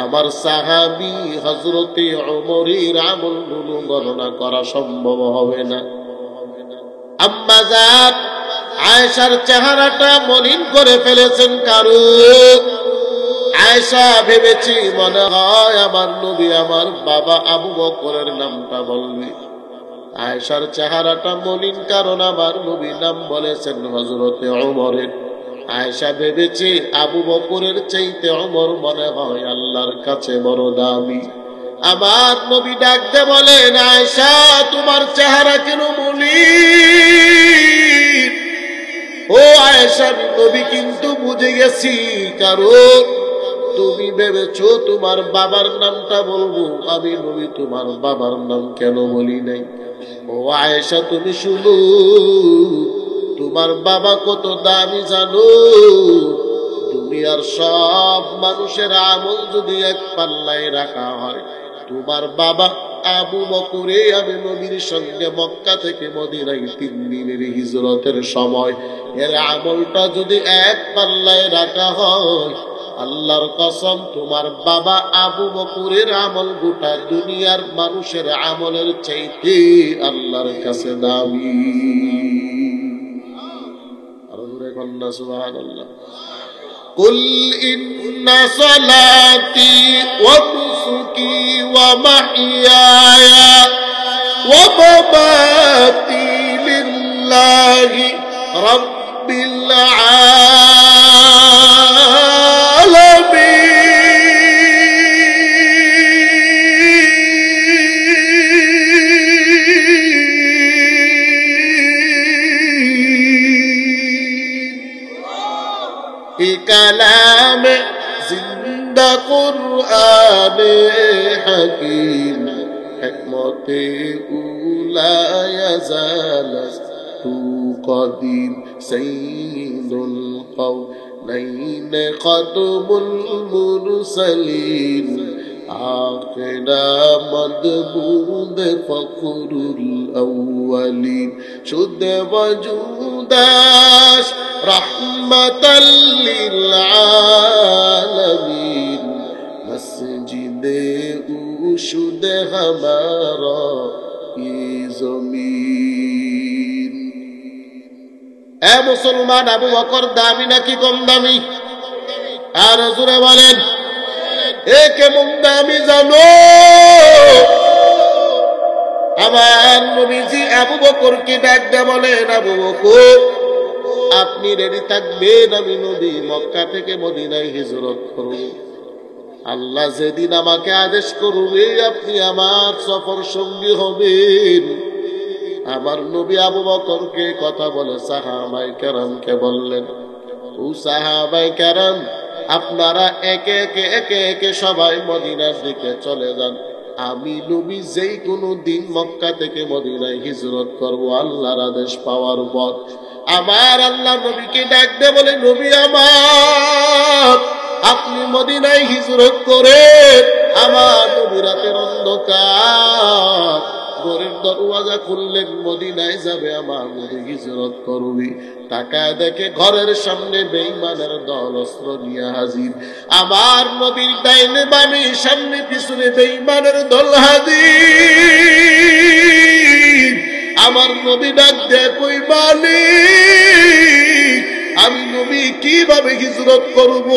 আমার সাহাবী হযরতে ওমরের আমলগুলো গণনা করা সম্ভব হবে না। আম্মা জান আয়েশার চেহারাটা মলিন করে ফেলেছেন। কারণ আয়েশা ভেবেছি মনে হয় আমার নবী আমার বাবা আবু বকরের নামটা বলবে। আয়েশার চেহারাটা মলিন, কারণ আমার নবী নাম বলেছেন হযরতে ওমরের। আয়েশা ভেবেছি আবু বকরের চাইতে ওমর মনে হয় আল্লাহর কাছে বড় দামি। আমার নবী ডাকতে বলেন, আয়েশা, তোমার চেহারা কেন মলিন? ও আয়েশা, নবী কিন্তু বুঝে গেছি, কারণ তুমি ভেবেছো তোমার বাবার নামটা বলবো, আমি নবী তোমার বাবার নাম কেন বলি নাই। ও আয়েশা, তুমি শুনো, তোমার বাবা কত দামি জানো? দুনিয়ার সব মানুষের আমল যদি এক পাল্লায় রাখা হয়, তোমার বাবা আবু বকরে আমি নবীর সঙ্গে মক্কা থেকে মদিনায় 3 দিনের হিজরতের সময় এর আমলটা যদি এক পাল্লায় রাখা হয়, আল্লাহর কসম তোমার বাবা আবু বকরের আমল গোটা দুনিয়ার মানুষের আমলের চাইতে আল্লাহর কাছে দামি। আর জোরে কন্না সুবহানাল্লাহ। কুল ইন্না সালাতি ওয়া নুসুকি ওয়া মাহইয়ায়া ওয়া মামাতি লিল্লাহি রাব্বিল কালাম জিন্দা কুরআনে হাকিম হিকমতে উলা ইয়াজালতু কদিম সাইয়্যিদুল কওনাইন খাতমুল মুরসালিন আখিরা মদবুদ ফখরুল আউয়ালিন শুদ্ধ ওয়াজুদাস রাহমাতাল লিল আলামিন মসজিদে উশুদ হামারা ই জমিন। এ মুসলমান, আবু বকর দামি নাকি কম দামি? আর জোরে বলেন, এ কেমন দামি জানো? আমার নবীজি আবু বকরকে ডাক দিয়ে বলেন, আবু বকর, আপনি রেডি থাকবেন, আমি নবী মক্কা থেকে মদিনায় হিজরত করব। আল্লাহ যেদিন আমাকে আদেশ করবে আপনি আমার সফর সঙ্গী হবেন। আমার নবী আবু বকরকে কথা বলে সাহাবায়ে কেরামকে বললেন, ও সাহাবায়ে কেরাম, আপনারা একে একে সবাই মদিনার দিকে চলে যান। আমি নবী যেই কোনো দিন মক্কা থেকে মদিনায় হিজরত করব আল্লাহর আদেশ পাওয়ার পর। আমার আল্লাহ নবীকে ডাক দিয়ে বলে, নবী আমার, আপনি মদিনায় হিজরত করে আমার নবী রাতের অন্ধকার ঘরের দরওয়াজা খুললেন, মদিনায় যাবে আমার নবী হিজরত করবে। তাকায় দেখে ঘরের সামনে বেঈমানের দল অস্ত্র নিয়ে হাজির। আমার নবীর ডাইনে বামে সামনে পিছনে বেঈমানের দল হাজির। আমার নবী ডাক দেয়, কই মালিক, আমি নবী কিভাবে হিজরত করব?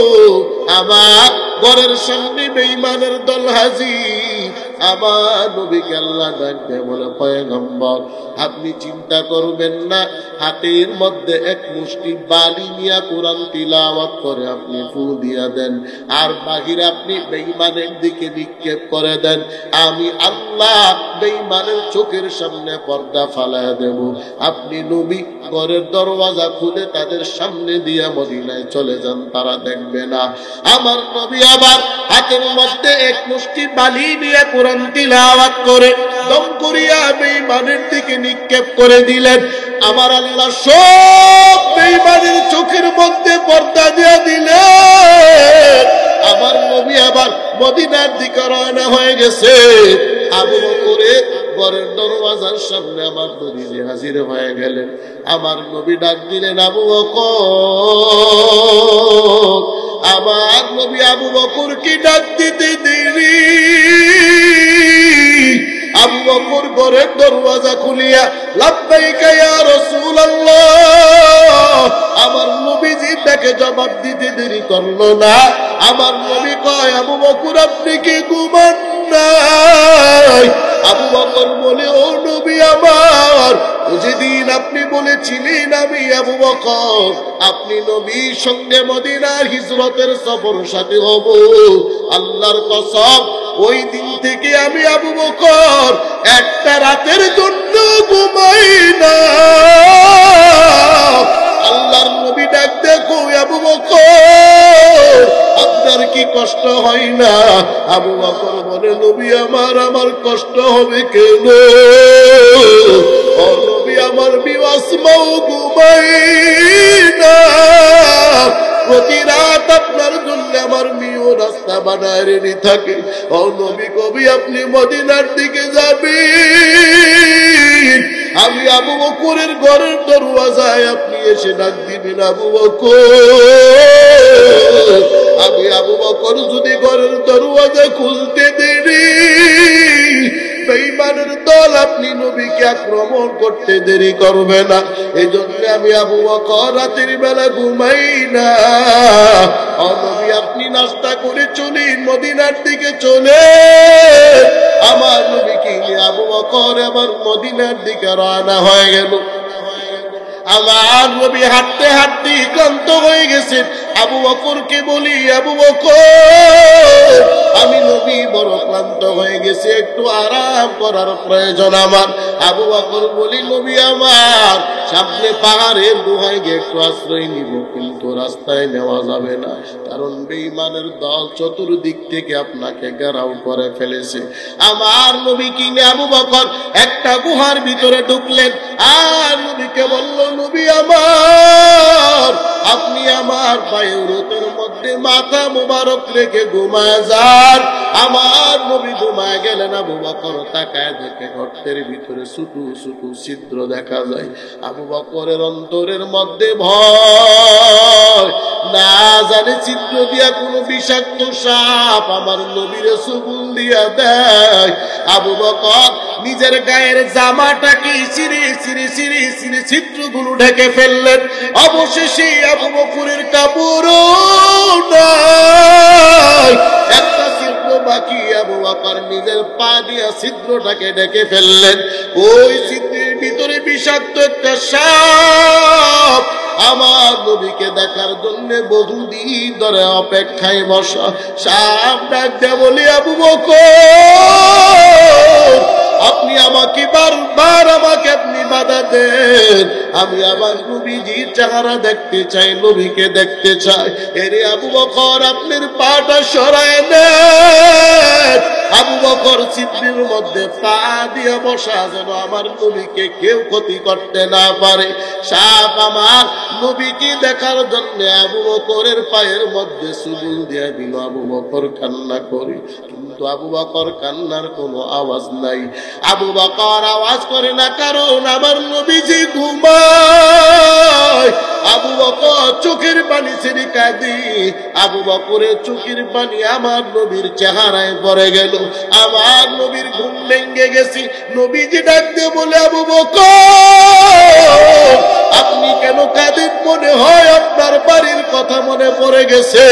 আমার ঘরের সামনে বেঈমানের দল হাজির। আমার নবীকে আল্লাহ ডাক দেয়, বলে পয়গম্বর আপনি চিন্তা করবেন না, হাতের মধ্যে এক মুষ্টি বালি নিয়ে কোরআন তিলাওয়াত করে আপনি ফু দিয়া দেন, আর বাহিরে আপনি বেঈমানের দিকে নিক্ষেপ করে দেন। আমি আল্লাহ বেঈমানের চোখের সামনে পর্দা ফালায় দেব। আপনি নবী ঘরের দরওয়াজা খুলে তাদের সামনে দিয়া মদিনায় চলে যান, তারা দেখবে না। আমার নবী আবার হাতের মধ্যে এক মুষ্টি বালি নিয়ে কোরআন তিলাওয়াত করে দম করিয়া বেঈমানের দিকে নিক্ষেপ করে দিলেন। আমার আল্লাহ সব বেঈমানের চোখের মধ্যে পর্দা দিয়ে দিলেন। আমার নবী আবার মদিনার দিকে রওনা হয়ে গেছে। আবু বকরের ঘরের দরওয়াজার সামনে আমার নবী হাজির হয়ে গেলেন। আমার নবী ডাক দিলেন, আবু বকর। আমার নবী আবু বকর কি ডাক দিতে দেরি। আবু বকর ঘরের দরওয়াজা খুলিয়া লাব্বাইকা ইয়া রাসূলুল্লাহ, আমার নবীজি তাকে জবাব দিতে দেরি করলো না। আমার নবী কয়, আবু বকর আপনি কি ঘুমান নাই? আবু বকর বলে, ও নবী আমার, যেদিন আপনি বলেছিলেন আমি আবু বকর আপনি নবীর সঙ্গে মদিনার হিজরতের সফর সাথে হব, আল্লাহর কসম ওই দিন থেকে আমি আবু বকর একটা রাতের জন্য ঘুমাই না। আল্লাহর নবী ডাক দেখো, আবু বকর আপনার কি কষ্ট হয় না? আবু বকর বলে, নবী আমার কষ্ট হবে কেন? ও নবী আমার বিওয়াসমাও ঘুমাই না, প্রতি রাত আপনার জন্য আমার মেয়েও রাস্তা বানায় রেডি থাকে। ও নবী কবি আপনি মদিনার দিকে যাবেন, আমি আবু বকরের ঘরের দরওয়াজায় আপনি এসে ডাক দিবেন, আবু বকর। আমি আবু বকর যদি ঘরের দরওয়াজা খুলতে দেরি, বেঈমানের দল আপনি নবীকে আক্রমণ করতে দেরি করবে না। এই জন্য আমি আবু বকর রাতের বেলা ঘুমাই না। ও নবী আপনি নাস্তা করে চলেন, মদিনার দিকে চলে। আমার নবীকে নিয়ে আবু বকর আবার মদিনার দিকে রওনা হয়ে গেল। আমার নবী হাঁটতে হাঁটতে ক্লান্ত হয়ে গেছেন। আবু বকরকে বলি, আবু বকর আমি নবী বড় ক্লান্ত হয়ে গেছি, একটু আরাম করার প্রয়োজন আমার। আবু বকর বলি, নবী আমার সামনে পাহাড়ের গুহায় গিয়ে একটু আশ্রয় নিব, কিন্তু রাস্তায় নেওয়া যাবে না, কারণ বেঈমানের দল চতুর্দিক থেকে আপনাকে ঘেরাও করে ফেলেছে। আমার নবী কিনে আবু বকর একটা গুহার ভিতরে ঢুকলেন। আর নবীকে বলল, নবী আমার আপনি আমার পায়ের রোতের মধ্যে মাথা মুবারক রেখে ঘুমায় যান। আমার নবী ঘুমায় গেলেন। আবু বকর তাকায় দেখে গর্তের ভিতরে ছোটো ছোটো ছিদ্র দেখা যায়। আবু বকরের অন্তরের মধ্যে ভয়, না জানে ছিদ্র দিয়া কোনো বিষাক্ত সাপ আমার নবীরে সুবুল দিয়া দেয়। আবু বকর নিজের গায়ের জামাটাকে ছিঁড়ে ছিঁড়ে ছিঁড়ে ছিঁড়ে ছিদ্রগুলো ঢেকে ফেললেন। অবশেষে আবু বকরের কাপড়ও নাই, একটা ছিদ্র বাকি। আবু বকর নিজের পা দিয়া ছিদ্রটাকে ঢেকে ফেললেন। ওই ছিদ্রের ভিতরে বিষাক্ত একটা সাপ আমার নবীকে দেখার জন্য বহুদিন ধরে অপেক্ষায় বসা। সাপ ডাক দেয়া বলি, আবু বকর আপনি আমাকে বারবার আমাকে আপনি বাধা দেন, আমি আবার নবীজির চেহারা দেখতে চাই, নবীকে দেখতে চাই। এরে আবু বকর আপনার পাটা সরায় নেন। আবু বকর ছিদ্রের মধ্যে পা দিয়ে বসা, যেন আমার নবীকে কেউ ক্ষতি করতে না পারে। সাপ আমার নবীকে দেখার জন্য আবু বকরের পায়ের মধ্যে সুবুল দিয়ে দিল। আবু বকর কান্না করে, কিন্তু কিন্তু আবু বকর কান্নার কোনো আওয়াজ নাই। আবু বকর আওয়াজ করে না, কারণ আমার নবীজি ঘুমায়। আবু বকর চোখের পানি ছেড়ে কাঁদি। আবু বকরের চোখের পানি আমার নবীর চেহারায় পড়ে গেল। আমার নবীর ঘুম ভেঙে গেছি। নবীজি ডাক দিয়ে বলে, আবু বকর আপনি কেন কাঁদেন? মনে হয় আপনার বাড়ির কথা মনে পড়ে গেছে।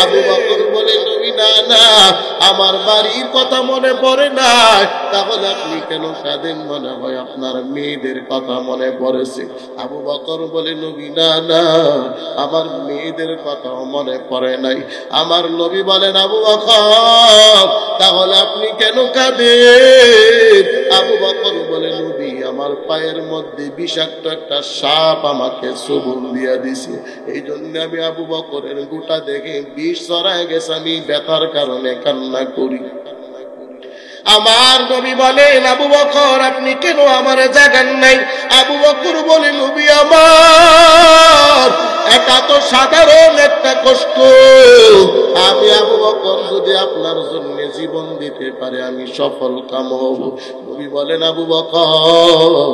আবু বকর বলে, নবী না না, আমার বাড়ির কথা মনে পড়ে না। তাহলে আপনি কেন কাঁদেন? মনে হয় আপনার মেয়েদের কথা মনে পড়েছে। আবু বকর বলে, নবী না না, আমার মেয়েদের কথাও মনে পড়ে নাই। আমার নবী বলেন, আবু বকর তাহলে আপনি কেন কাঁদেন? আবু বকর বলে, নবী আমার পায়ের মধ্যে বিষাক্ত একটা সাপ আমাকে চুবুন দিয়া দিছে, এই জন্য আমি আবু বকরের গোটা দেখে বিষ ছড়ায় গেছে, আমি ব্যথার কারণে কান্না করি। আমার নবী বলেন, আবু বকর আপনি কেন আমারে জাগান নাই? আবু বকর বলে, নবী আমার এটা তো সাধারণ একটা কষ্ট, আমি আবু বকর যদি আপনার জন্য জীবন দিতে পারে আমি সফল কাম হব। নবী বলেন, আবু বকর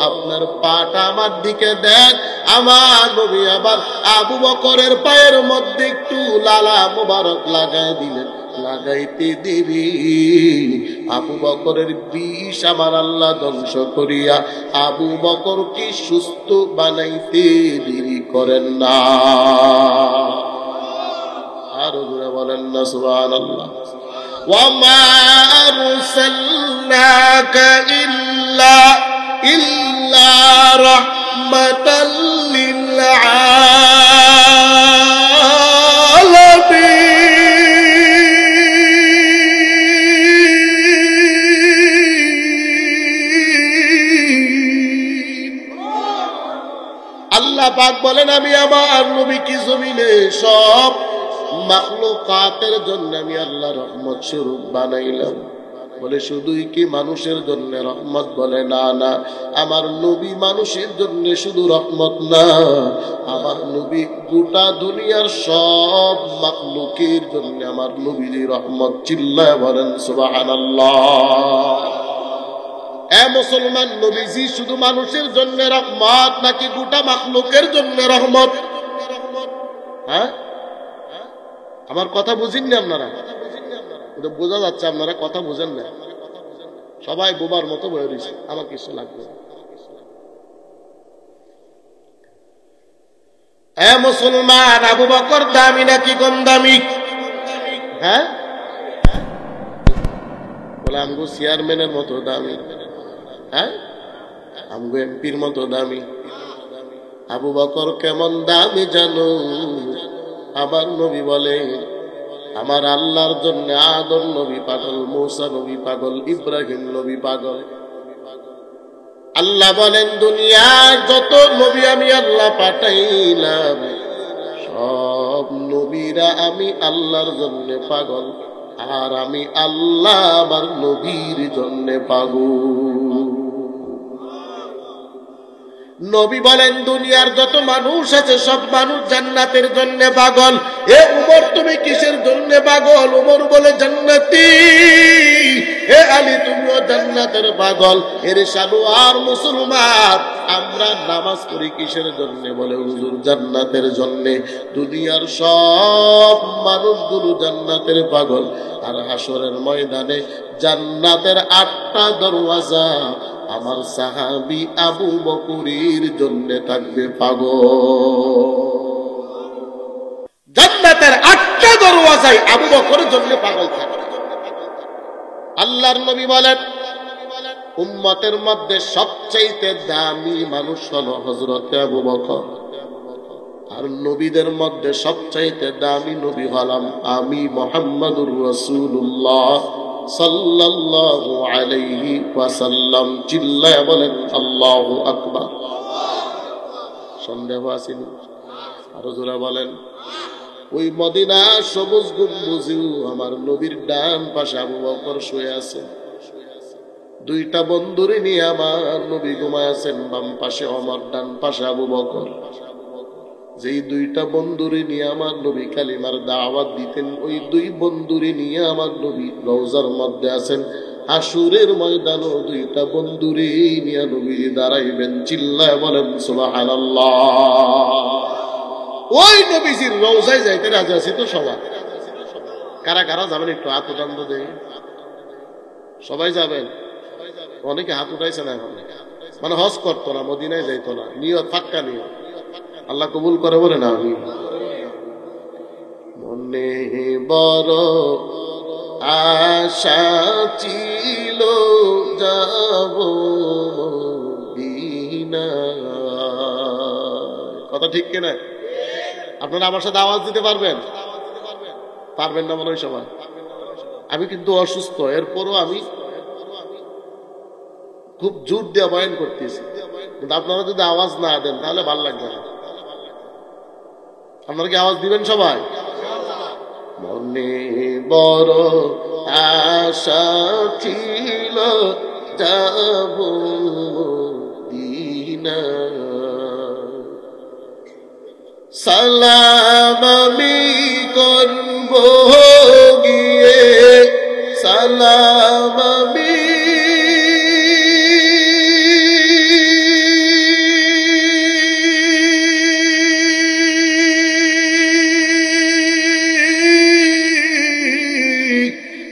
আপনার পাটা আমার দিকে দেন। আমার নবী আবার আবু বকরের পায়ের মধ্যে একটু লালা মোবারক লাগাই দিলেন। লাগাইতে দেরি আবু বকরের বিষ আমার আল্লাহ ধ্বংস করিয়া আবু বকরকে সুস্থ বানাইতে দেরি করেন না। আরো জোরে বলেন না সুবহানাল্লাহ। ওয়ামা আরসালনাকা ইল্লা রাহমাতাল লিল আলামিন। আল্লাহ পাক বলেন, আমি আমার নবীকে জমিনে সব মাখলুকাতের জন্য আমি আল্লাহ রহমত স্বরূপ বানাইলাম। বলে শুধুই কি মানুষের জন্য রহমত? বলে না না, আমার নবী মানুষের জন্য শুধু রহমত না, আমার নবী গোটা দুনিয়ার সব মাখলুকের জন্য আমার নবীর রহমত। চিল্লায় বলেন সুবহানাল্লাহ। এ মুসলমান, নবীজি শুধু মানুষের জন্য রহমত নাকি গোটা মাখলুকের জন্য রহমত? হ্যাঁ, আমার কথা বুঝেননি আপনারা? বোঝা যাচ্ছে আপনারা কথা বুঝেন না, সবাই বোবার মতো বয়ে রয়েছে, আমার কিছু লাগবে। এ মুসলমান, আবু বকর দামি নাকি কম দামি? হ্যাঁ, বলে আমগো চেয়ারম্যানের মতো দামি, হ্যাঁ আমগো এমপির মতো দামি। আবু বকর কেমন দামি জানো? আমার নবী বলে, আমার আল্লাহর জন্য আদম নবী পাগল, মূসা নবী পাগল, ইব্রাহিম নবী পাগল। আল্লাহ বলেন, দুনিয়ার যত নবী আমি আল্লাহ পাঠাইলাম সব নবীরা আমি আল্লাহর জন্য পাগল, আর আমি আল্লাহ আমার নবীর জন্য পাগল। নবী বলেন, দুনিয়ার যত মানুষ আছে সব মানুষ জান্নাতের জন্য পাগল। এ উমর তুমি কিসের জন্য পাগল? উমর বলে, জান্নাতি। হে আলী তুমিও জান্নাতের পাগল। এর সালোয়ার মুসলমান আমরা নামাজ পড়ি কিসের জন্য? বলে হুজুর জান্নাতের জন্য। দুনিয়ার সব মানুষগুলো জান্নাতের পাগল, আর হাসরের ময়দানে জান্নাতের 8টা দরওয়াজা আমার সাহাবী আবু বকরের জন্য থাকবে পাগল। জান্নাতের 8টা দরওয়াজায় আবু বকরের জন্য পাগল থাকবে। আল্লাহর নবী বলেন, উম্মতের মধ্যে সবচেয়ে দামি মানুষ হলো হযরত আবু বকর, আর নবীদের মধ্যে সবচেয়ে দামি নবী হলাম আমি মুহাম্মদুর রাসূলুল্লাহ সাল্লাল্লাহু আলাইহি ওয়াসাল্লাম। চিল্লায়া বলেন আল্লাহু আকবার। সন্দেহ আসেনি? আরো জোরে বলেন। ওই মদিনা সবুজ গম্বুজেও আমার নবীর ডান পাশে আবু বকর শুয়ে আছেন। 2টা বন্ধুরে নিয়ে আমার নবী ঘুমায় আছেন, বাম পাশে ওমর, ডান পাশে আবু বকর। যেই দুইটা বন্ধুরে নিয়ে আমার নবী কালিমার দাওয়াত দিতেন, ওই দুই বন্ধুরে নিয়ে আমার নবী রওজার মধ্যে আছেন। হাসুরের ময়দানও দুইটা বন্ধুরে নিয়ে নবী দাঁড়াইবেন। চিল্লায় বলেন সুবহানাল্লাহ। ওই নবীজির রওজায় যাইতে রাজি আছি তো সবাই। কারা কারা যাবেন একটু হাত উঠান তো দেখি। সবাই যাবেন? অনেকে হাত উঠাইছে না এখন, মানে হজ করতো না, মদিনায় যাইতো না, নিয়ত পাক্কা নিয়ত। আল্লাহ কবুল করে বলে না আমি। মনে বড় আশা ছিল যাব মদিনা। কথা ঠিক কিনা? আপনারা আমার সাথে আওয়াজ দিতে পারবেন? পারবেন না মনে হয় সবাই। আমি কিন্তু অসুস্থ, এরপরও আমি খুব জোর দিয়ে বয়ান করতেছি, কিন্তু আপনারা যদি আওয়াজ না দেন তাহলে ভালো লাগবে না। আপনারা কি আওয়াজ দিবেন সবাই? মনে বড় আশা ছিল যাব মদিনা। সালাম আমি করব গিয়ে, সালাম আমি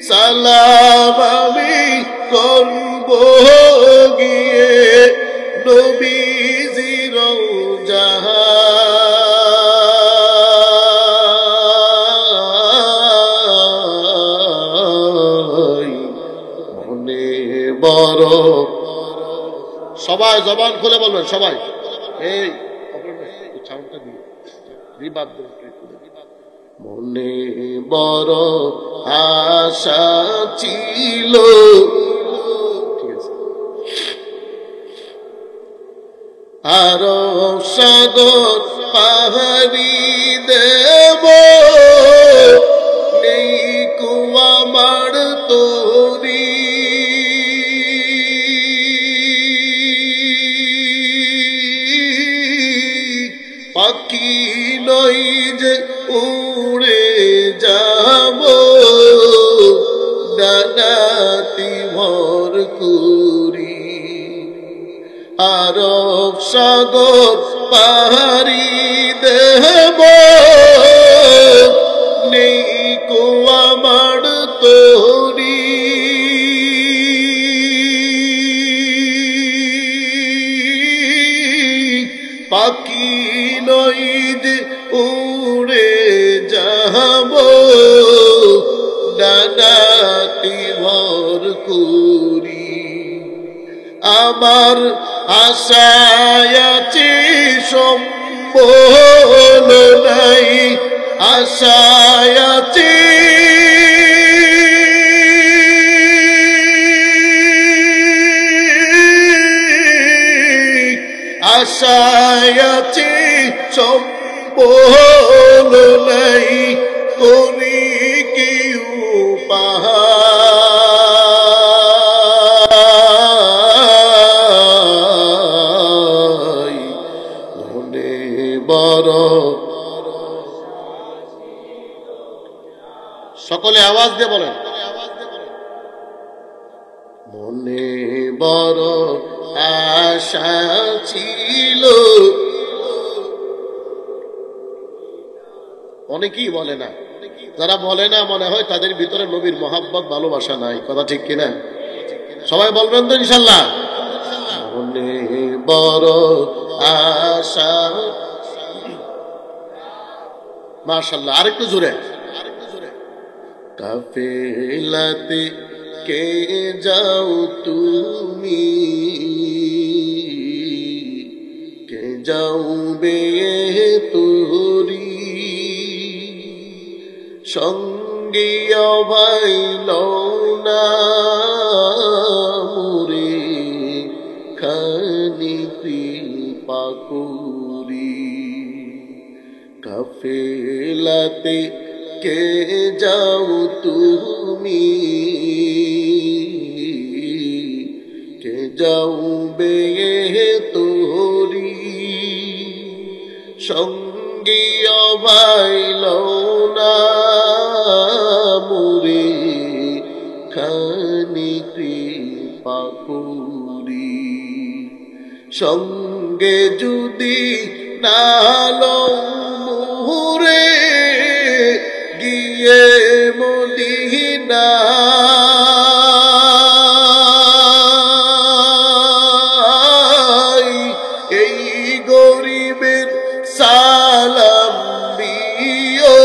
সালাম আমি করব গিয়ে নবীজির রওজায়। মনে বড়, সবাই জবান খুলে বলবেন সবাই। এই সাউন্ডটা দিয়ে রিবাদ দেন। মনে বড় আশা ছিল, ঠিক আছে, আরো সাগর পাহাড়ি দেব নেই কুয়া মার তোরি। পাখি নই যে উড়ে যাব ডানাতি ভর করি। আরব সাগর পাহাড়ি দেব নেই কুয়া মার তোরি। পাখি নই যে উড়ে যাব ডানাতি ভর করি। আমার আশায় আছে সম্বল নাই, আশায় আছে আশায় আছে সম্বল নাই, করি কি উপায়। মনে বড়, সকলে আওয়াজ দিয়ে বলেন, মনে বড় আশা ছিল। অনেকেই বলে না, যারা বলে না মনে হয় তাদের ভিতরে নবীর মহাব্বত ভালোবাসা নাই। কথা ঠিক কিনা? সবাই বলবেন তো ইনশাল্লাহ? মনে বড় আশা, মাশাআল্লাহ, আরেকটু জোরে। কাফেলাতে কে যাও তুমি, কে যাওবে তোরি, সঙ্গী ভাই লওনা মুরে খানি কৃপা করি। কাফেলাতে কে যাও তুমি, কে যাওবে তোরি, সঙ্গ সঙ্গীয় ভাইল না মুরে খানি কৃপা করি সঙ্গে যদি নালো মুরে গিয়ে মদিনা এই গরিবের সালাম দিও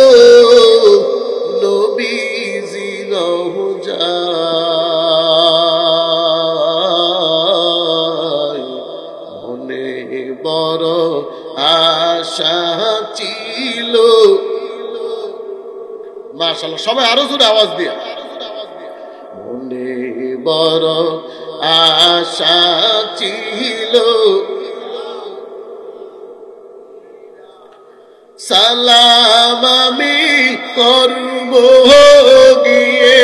নবীজি রওজায় মনে বড় আশা ছিল মাশাআল্লাহ সবাই আরো জোরে আওয়াজ দিয়ে মনে বড় আশা ছিল সালাম আমি করব গিয়ে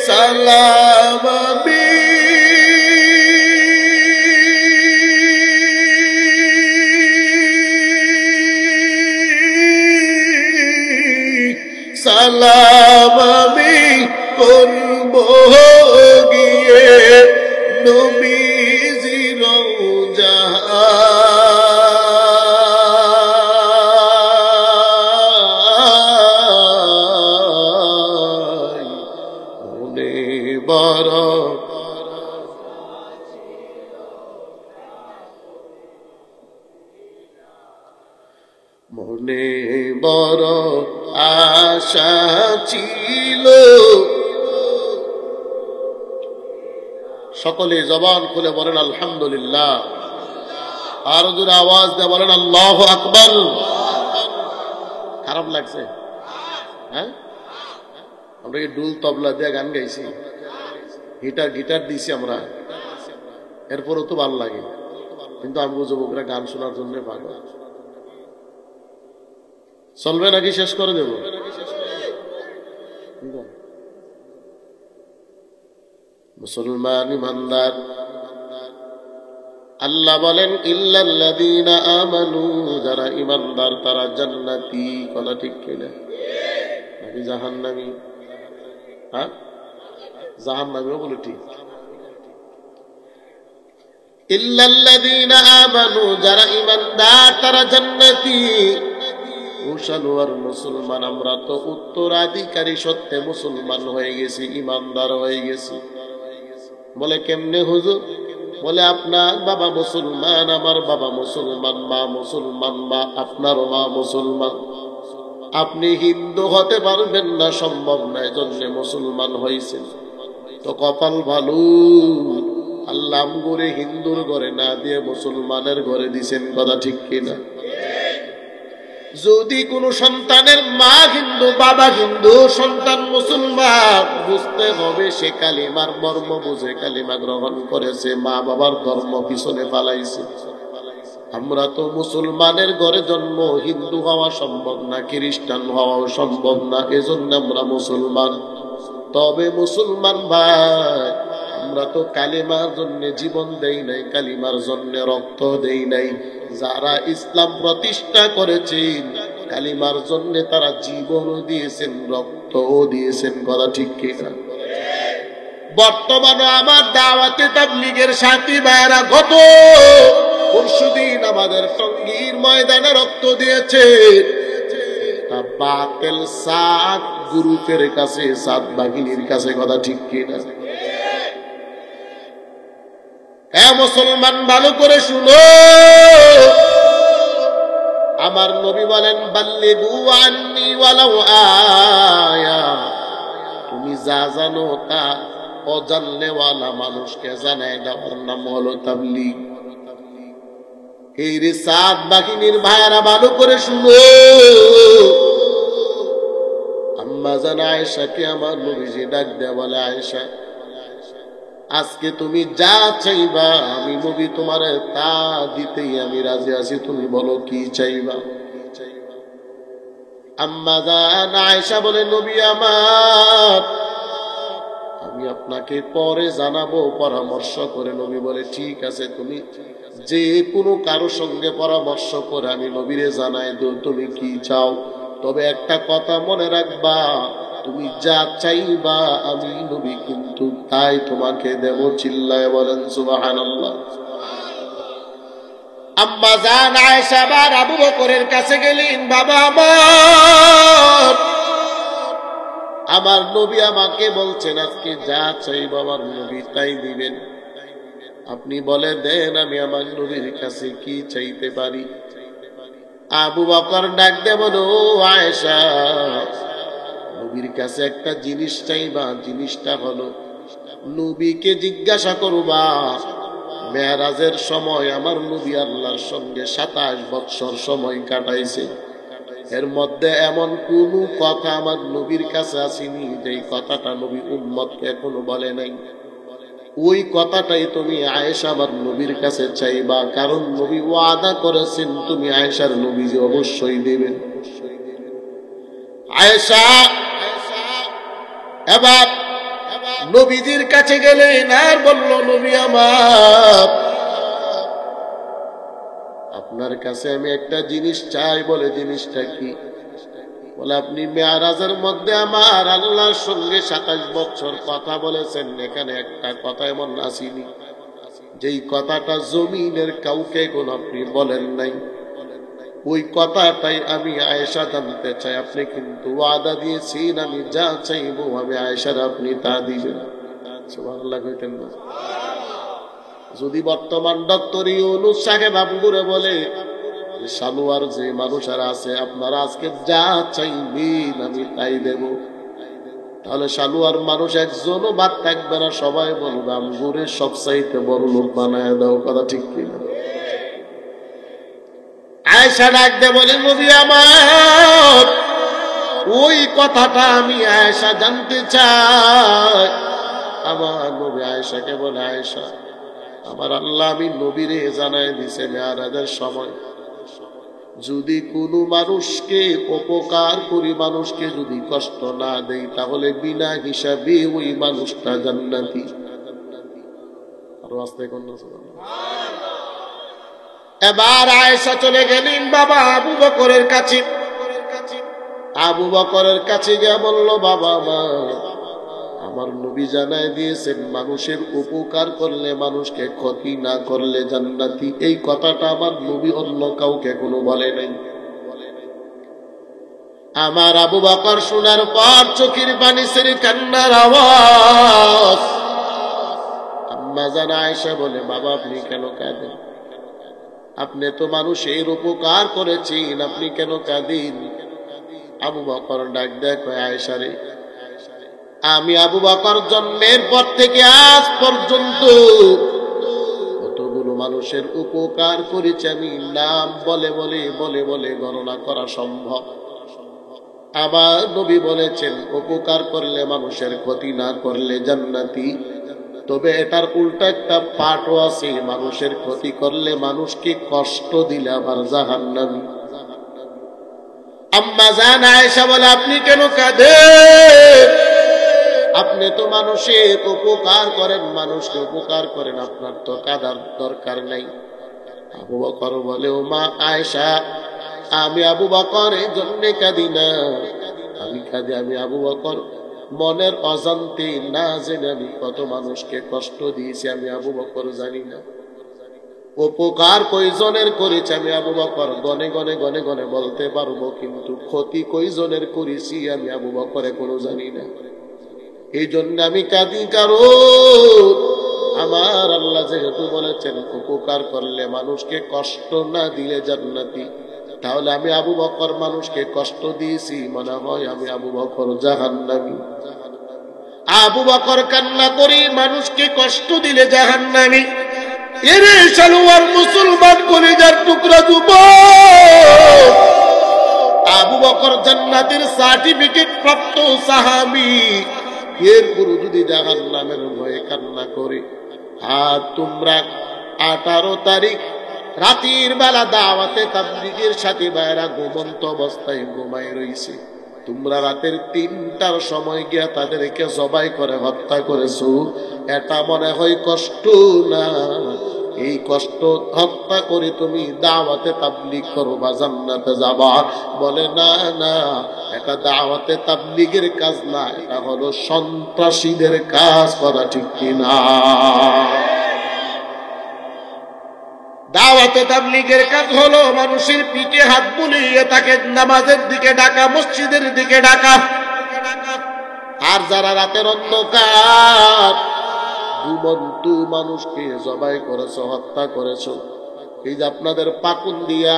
সালাম আমি সালাম আমি করব গিয়ে নবীজির রওজায় মনে বড় মনে বড় আশা ছিল সকলে জবান খুলে বলেন আলহামদুলিল্লাহ আর জোরে আওয়াজ দিয়ে বলেন আল্লাহু আকবার খারাপ লাগছে হ্যাঁ আমরা এই ডুল তবলা দিয়ে গান গাইছি গিটার দিয়েছি আমরা এরপরও তো ভালো লাগে কিন্তু আমগো যুবকরা গান শোনার জন্য পাগল চলবে নাকি শেষ করে দেব মুসলমান ইমানদার আল্লাহ বলেন ইল্লাল্লাযীনা আমানু যারা ইমানদার তারা জান্নাতি কথা ঠিক কিনা নাকি জাহান্নামী হ্যাঁ জাহান্নামীও বলে ঠিক ইল্লাল্লাযীনা আমানু যারা ইমানদার তারা জান্নাতি মুসলমান আমরা তো উত্তরাধিকারী সত্ত্বে মুসলমান হয়ে গেছি ইমানদার হয়ে গেছি বলে কেমনে হুজুর বলে আপনার বাবা মুসলমান আমার বাবা মুসলমান মা মুসলমান মা আপনারও মা মুসলমান আপনি হিন্দু হতে পারবেন না সম্ভব না এজন্য মুসলমান হয়েছেন তো কপাল ভালো আল্লাহ আমগরে হিন্দুর ঘরে না দিয়ে মুসলমানের ঘরে দিছেন কথা ঠিক কিনা যদি কোনো সন্তানের মা হিন্দু বাবা হিন্দু সন্তান মুসলমান বুঝতে হবে সে কালিমার মর্ম বুঝে কালিমা গ্রহণ করেছে মা বাবার ধর্ম পিছনে পালাইছে আমরা তো মুসলমানের ঘরে জন্ম হিন্দু হওয়া সম্ভব না খ্রিস্টান হওয়াও সম্ভব না এজন্য আমরা মুসলমান তবে মুসলমান ভাই আমরা তো কালিমার জন্য জীবন দেই নাই কালিমার জন্য রক্ত দেই নাই যারা ইসলাম প্রতিষ্ঠা করেছেন কালিমার জন্য তারা জীবনও দিয়েছেন রক্তও দিয়েছেন কথা ঠিক কিনা বর্তমানে আমার দাওয়াতে তাবলীগের সাথী ভাইরা গত পরশুদিন আমাদের টঙ্গীর ময়দানে রক্ত দিয়েছে বাতিল সাত গ্রুপের কাছে সাত বাহিনীর কাছে কথা ঠিক কিনা হ্যাঁ মুসলমান ভালো করে শুনো আমার নবী বলেন বাল্লিগু আন্নি ওয়ালাউ আয়া তুমি যা জানো তা অজানলেওয়ালা মানুষকে জানায় দেওয়ার নাম হলো তাবলীগ এই রে সাত বাহিনীর ভাইরা ভালো করে শুনো আম্মা জান আয়েশাকে আমার নবীজি ডাক দেয়া বলে আয়েশা আজকে তুমি যা চাইবা আমি নবী তোমারে তা দিতেই আমি রাজি আছি তুমি বলো কি চাইবা আম্মা জান আয়েশা বলে নবী আমার আমি আপনাকে পরে জানাবো পরামর্শ করে নবী বলে ঠিক আছে তুমি যে কোনো কারো সঙ্গে পরামর্শ করে আমি নবীরে জানাই দেব তুমি কি চাও, তবে একটা কথা মনে রাখবা, তুমি যা চাইবা আমি নবী কিন্তু তাই তোমাকে দেব। চিল্লায় বলেন সুবহানাল্লাহ। আম্মা জান আয়েশা আবার আবু বকরের কাছে গেলেন, বাবা আমার নবী আমাকে বলছেন আজকে যা চাইব আমার নবী তাই দিবেন, আপনি বলে দেন আমি আমার নবীর কাছে কি চাইতে পারি। আবু বকর ডাক দে বলো, আয়েশা নবীর কাছে একটা জিনিস চাইবা, জিনিসটা হলো নবীকে জিজ্ঞাসা করবা মেরাজের সময় আমার নবী আল্লাহর সঙ্গে 27 বছর সময় কাটাইছে, এর মধ্যে এমন কোন কথা আমার নবীর কাছে আসেনি যে কথাটা নবী উম্মতকে এখনো বলে নাই। ওই কথাটাই তুমি আয়েশা আমার নবীর কাছে চাইবা, কারণ নবী ওয়াদা করেছেন তুমি আয়েশার নবীজি অবশ্যই দেবেন। আয়েশা এবার নবীজির কাছে গেলেন আর বলল, নবী আমার আপনার কাছে আমি একটা জিনিস চাই। বলে জিনিসটা কি? বলে আপনি মেরাজের মধ্যে আমার আল্লাহর সঙ্গে 27 বছর কথা বলেছেন, এখানে একটা কথা এমন আসেনি যেই কথাটা জমিনের কাউকে কোন আপনি বলেন নাই। ওই কথাটাই আমি আয়েশা জানতে চাই। আপনি কিন্তু ওয়াদা দিয়েছেন আমি যা চাইবো আমি আয়েশার আপনি তা দিবেন। সুবহানাল্লাহ কইতেন না? যদি বর্তমান ডক্টর ইউনূস সাহেব আমগুরে বলে সালোয়ার যে মানুষেরা আছে আপনারা আজকে যা চাইবেন আমি তাই দেব, তাহলে সালোয়ার মানুষ একজনও বাদ থাকবে না, সবাই বলবে আমগুরে সবচাইতে বড় লোক বানায় দাও। কথা ঠিক কিনা? আয়েশা ডাক দে বলে, নবী আমার ওই কথাটা আমি আয়েশা জানতে চাই। আমার নবী আয়েশাকে বলে, আয়েশা আমার আল্লাহ আমি নবীরে জানায় দিছে মেরাজের সময় যদি কোনো মানুষকে উপকার করি, মানুষকে যদি কষ্ট না দেই, তাহলে বিনা হিসাবে ওই মানুষটা জান্নাতি। আরো আস্তে কোন এবার আয়েশা চলে গেলেন বাবা আবু বকরের কাছে। আবু বকরের কাছে গিয়ে বলল, বাবা আমার নবী জানায় দিয়েছেন মানুষের উপকার করলে, মানুষকে ক্ষতি না করলে জান্নাতি। এই কথাটা আমার নবী অন্য কাউকে কোনো বলে নাই। আমার আবু বকর শোনার পর চোখের পানি ছেড়ে কান্নার আওয়াজ। আম্মা জান আয়েশা বলে, বাবা আপনি কেন কাঁদেন? আপনি তো মানুষের উপকার করেছেন, আপনি কেন কাঁদেন? আবু বকর ডাক দেয়, আয়েশা রে আমি আবু বকর জন্মের পর থেকে আজ পর্যন্ত কতগুলো মানুষের উপকার করেছি আমি নাম বলে বলে বলে বলে গণনা করা সম্ভব। আমার নবী বলেছেন উপকার করলে মানুষের ক্ষতি না করলে জান্নাতি, তবে এটার উল্টা একটা পাঠও আছে, মানুষের ক্ষতি করলে মানুষকে কষ্ট দিলে আবার জাহান্নামী। আম্মা জান আয়েশা বলে, আপনি কেন কাঁদেন? আপনি তো মানুষের উপকার করেন, মানুষকে উপকার করেন, আপনার তো কাঁদার দরকার নাই। আবু বকর বলে, ও মা আয়েশা আমি আবু বকরের জন্য কাঁদি না, আমি কাঁদি আমি আবু বকর মনের অজান্তে না জেনে আমি কত মানুষকে কষ্ট দিয়েছি আমি আবু বকর জানি না। উপকার কয়জনের করেছি আমি আবু বকর গনে গনে গনে গনে বলতে পারবো, কিন্তু ক্ষতি কয়জনের করেছি আমি আবু বকর এখনো জানি না। এই জন্য আমি কাঁদি, কারণ আমার আল্লাহ যেহেতু বলেছেন উপকার করলে মানুষকে কষ্ট না দিলে জান্নাতি, তাহলে আমি আবু বকর মানুষকে কষ্ট দিয়েছি, মনে হয় আমি আবু বকর জাহান্নামী। আবু বকর কান্না করি মানুষকে কষ্ট দিলে জাহান্নামী। এরে সালোয়ার মুসলমান কলিজার টুকরা যুবক, আবু বকর জান্নাতের সার্টিফিকেট প্রাপ্ত সাহাবী, এর গুরু যদি জাহান্নামের ভয়ে কান্না করে। আর তোমরা 18 তারিখ রাতের বেলা দাওয়াতে তাবলীগের সাথে বাইরা ঘুমন্ত অবস্থায় ঘুমায় রইছে, তোমরা রাতের 3টার সময় গিয়া তাদেরকে জবাই করে হত্যা করেছো, এটা মনে হয় কষ্ট না, এই কষ্ট হত্যা করে তুমি দাওয়াতে তাবলীগ করবা, জান্নাতে যাবা। বলে না না, এটা দাওয়াতে তাবলীগের কাজ না, এটা হলো সন্ত্রাসীদের কাজ। করা ঠিক কিনা? দাওয়াতে তাবলীগের কাজ হলো মানুষের পিঠে হাত বুলিয়ে তাকে নামাজের দিকে ডাকা, মসজিদের দিকে ডাকা। আর যারা রাতের অন্ধকার ঘুমন্ত মানুষকে জবাই করেছো, হত্যা করেছো, এই যে আপনাদের পাকুন্দিয়া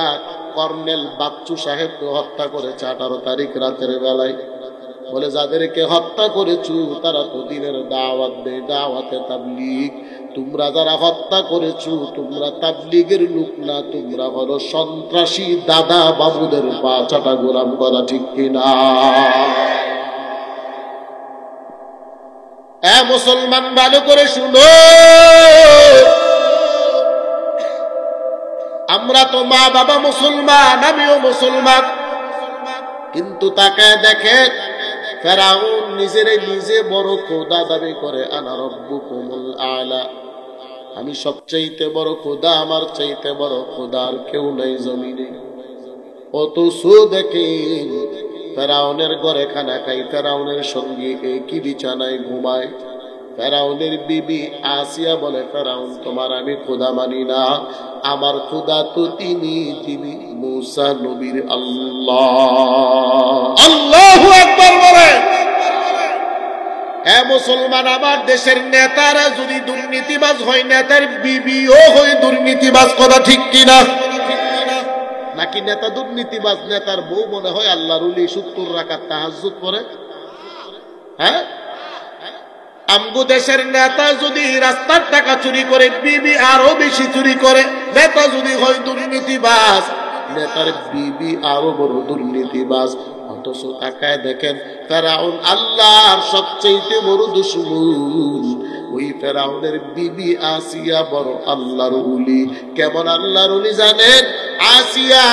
কর্নেল বাচ্চু সাহেবকে হত্যা করেছে 18 তারিখ রাতের বেলায়। বলে যাদেরকে হত্যা করেছো তারা তো দিনের দাওয়াত দেয়, দাওয়াতে তাবলীগ। তোমরা যারা হত্যা করেছো তোমরা তাবলীগের লোক না, তোমরা হলো সন্ত্রাসী দাদা বাবুদের পা চাটা গোলাম। করা ঠিক কিনা? মুসলমান ভালো করে শুনো, আমরা তো মা বাবা মুসলমান, আমিও মুসলমান, কিন্তু তাকায় দেখে ফেরাউন নিজে বড় খোদা দাবি করে। আনা রব্বুকুমুল আলা, আমি সবচাইতে বড় খোদা, আমার চাইতে বড় খোদা আর কেউ নাই জমিনে। অথচ দেখেন ফেরাউনের ঘরে খানা খাই, ফেরাউনের সঙ্গে একই বিছানায় ঘুমায়। ফেরাউনের বিবি আসিয়া বলে, ফেরাউন তোমার আমি খোদা মানি না, আমার খোদা তো তিনি মূসা নবীর আল্লাহ। আল্লাহু আকবার বলে। হ্যাঁ মুসলমান, আমার দেশের নেতারা যদি দুর্নীতিবাজ হয়, নেতার বিবিও হয় দুর্নীতিবাজ। কথা ঠিক কিনা? নাকি নেতা দুর্নীতিবাজ, নেতার বউ মনে হয় আল্লাহর ওলি, 70 রাকাত তাহাজ্জুদ পড়ে? হ্যাঁ, আমগো দেশের নেতা যদি রাস্তার টাকা চুরি করে, বিবি আরো বেশি চুরি করে। নেতা যদি হয় দুর্নীতিবাজ, নেতার বিবি আরো বড় দুর্নীতিবাজ। অথচ তাকায় দেখেন ফেরাউন আল্লাহর সবচেয়ে বড় দুশমন। ওই ফেরাউনের বিবি আসিয়া বড় আল্লাহর ওলি। কেমন আল্লাহর ওলি জানেন? আসিয়া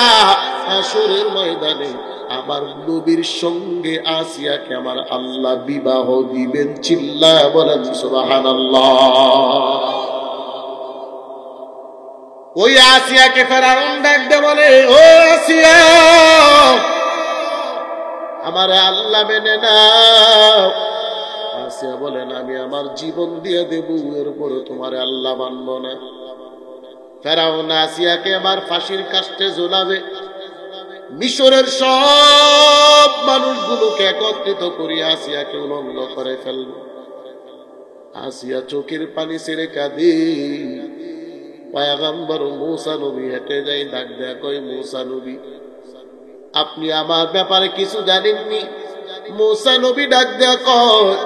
হাসরের ময়দানে আমার নবীর সঙ্গে আসিয়াকে আমার আল্লাহ বিবাহ দিবেন। চিল্লায়া বলেন সুবহানাল্লাহ। ওই আসিয়াকে ফেরাউন ডাকতে বলে, ও আসিয়া, আমার আল্লাহ মেনে নাও। আসিয়া বলেন, আমি আমার জীবন দিয়ে দেব, এরপরে তোমার আল্লাহ মানব না। ফেরাউন আসিয়াকে আমার ফাঁসির কাস্টে ঝোলাবে। মিশরের সব মানুষগুলোকে একত্রিত করে আসিয়াকে উলঙ্গ করে ফেলবে। আসিয়া চোখের পানি ছেড়ে কাঁদে। পয়গম্বর মূসা নবী হেঁটে যাই, ডাক দেয়া কই, মূসা নবী আপনি আমার ব্যাপারে কিছু জানেননি? মূসা নবী ডাক দেয়া কয়,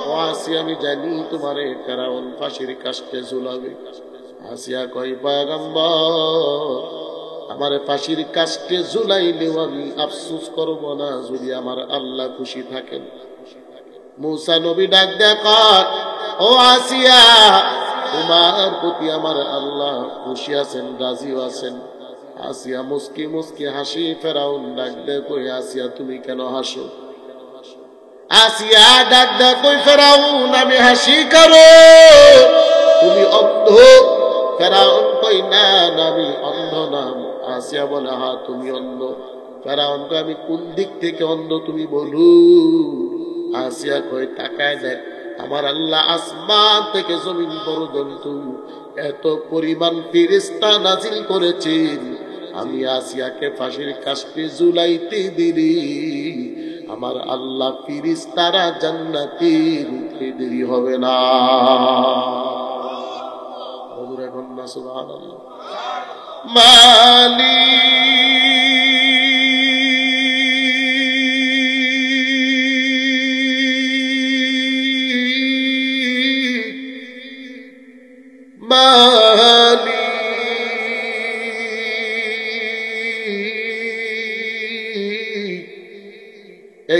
ও আসিয়া আমি জানি তোমারে ফেরাউন ফাঁসির কাস্টে ঝুলাবে। আসিয়া কয়, পয়গম্বর আমারে ফাঁসির কাস্টে ঝুলাইলেও আমি আফসোস করব না যদি আমার আল্লাহ খুশি থাকেন। মূসা নবী ডাক দেয়া কয়, ও আসিয়া তোমার প্রতি আমার আল্লাহ খুশি আছেন, রাজিও আছেন। আসিয়া মুস্কি মুস্কি হাসি। ফেরাউন ডাক দেয়া কই, আসিয়া তুমি কেন হাসো? আসিয়া ডাক দেয়া কই, ফেরাউন আমি হাসি কারো তুমি অন্ধ। ফেরাউন কই, না না আমি অন্ধ না। আসিয়া বলে, হ্যাঁ তুমি অন্ধ। ফেরাউন কই, আমি কোন দিক থেকে অন্ধ তুমি বলু। আসিয়া কই, তাকায় দেখ, আমার আল্লাহ আসমান থেকে জমিন পর্যন্ত এত পরিমাণ ফেরেশতা নাজিল করেছেন, আমি আসিয়াকে ফাঁসির কাস্টে ঝুলাইতে দিলি আমার আল্লাহ ফেরেশতারা জান্নাতে উঠতে দেরি হবে না। এখন না সুবহানাল্লাহ।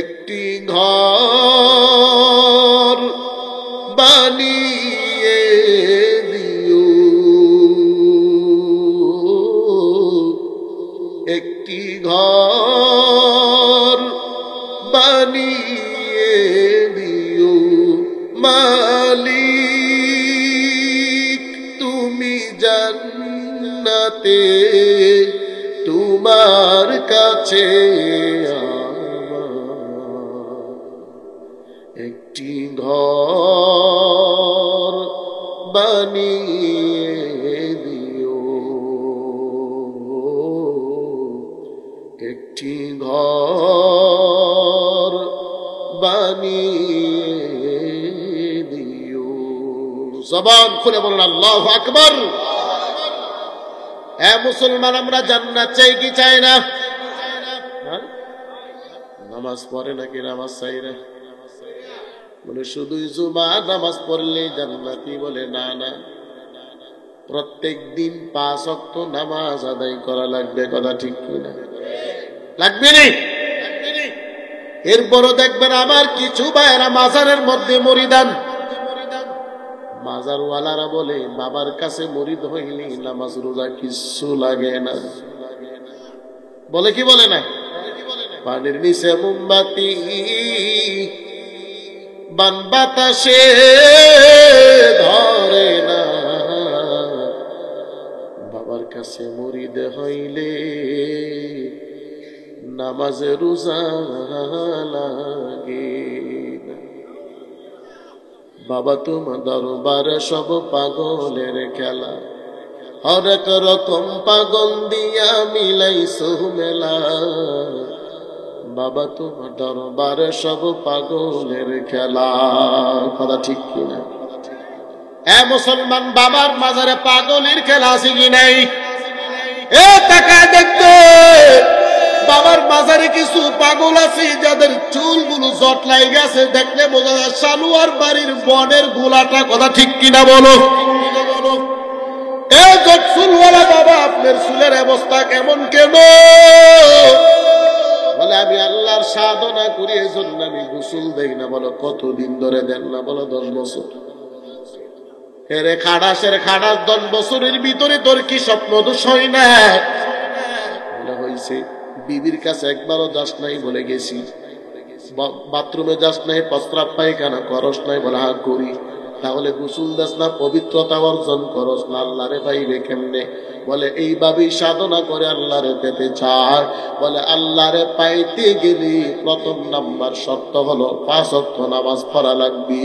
একটি ঘর বানিয়ে দিও, একটি ঘর বানিয়ে দিও মালিক, তুমি জান্নাতে তোমার কাছে একটি ঘর বানিয়ে দিও, একটি ঘর বানিয়ে দিও। জবান খুলে বলুন আল্লাহু আকবার। এ মুসলমান, আমরা জান্নাত চাই কি চাই না? নামাজ পড়ে নাকি নামাজ চাই না? বলে শুধুই জুমা নামাজ পড়লে জান্নাতি, বলে না না, প্রত্যেক দিন 5 ওয়াক্ত নামাজ আদায় করা লাগবে। কথা ঠিক কিনা? লাগবে নি? এরপরও দেখবেন আমার কিছু ভাইয়েরা মাজারের মধ্যে মরিদান, মাজারওয়ালারা বলে বাবার কাছে মরিদ হইলে নামাজ রোজা কিছু লাগে না। বলে কি বলে না? পানির নিচে মোমবাতি, বান বাতাসে ধরে না, বাবার কাছে মরিদ হইলে নামাজে রোজা লাগে না। বাবা তোমার দরবারে সব পাগলের খেলা, হরেক রকম পাগল দিয়া মিলাইছো মেলা। বাবা তোমার দরবারে সব পাগলের খেলা। কথা ঠিক কিনা? এ মুসলমান, বাবার মাজারে পাগলের খেলা আছে কি নাই? এ তাকায় দেখতো, বাবার মাজারে কিছু পাগল আছে যাদের চুলগুলো জটলাই গেছে, দেখলে বোঝা যায় সালুয়ার বাড়ির বনের গোলাটা। কথা ঠিক কিনা বলো? এ চুলওয়ালা বাবা, আপনার চুলের অবস্থা কেমন কেন? বলে আমি আল্লাহর সাধনা করি, এই জন্য আমি গোসল দেই না। বলো কতদিন ধরে দেন না? বলো 10 বছর। এরে খাড়াসের খাড়াস 10 বছরের ভিতরে তোর কি স্বপ্ন দোষ হয় না? বলে হয়েছে। বিবির কাছে একবারও যাস নাই? বলে গেছি। বাথরুমে যাস নাই? প্রস্রাব পায়খানা করস নাই? বলে হ্যাঁ করি। তাহলে গোসল দাস না, পবিত্রতা অর্জন করস না, আল্লাহরে পাইবে কেমনে? বলে এইভাবেই সাধনা করে আল্লাহরে পেতে চায়। বলে আল্লাহরে পাইতে গেলে প্রথম নাম্বার শর্ত হলো 5 ওয়াক্ত নামাজ পড়া লাগবে।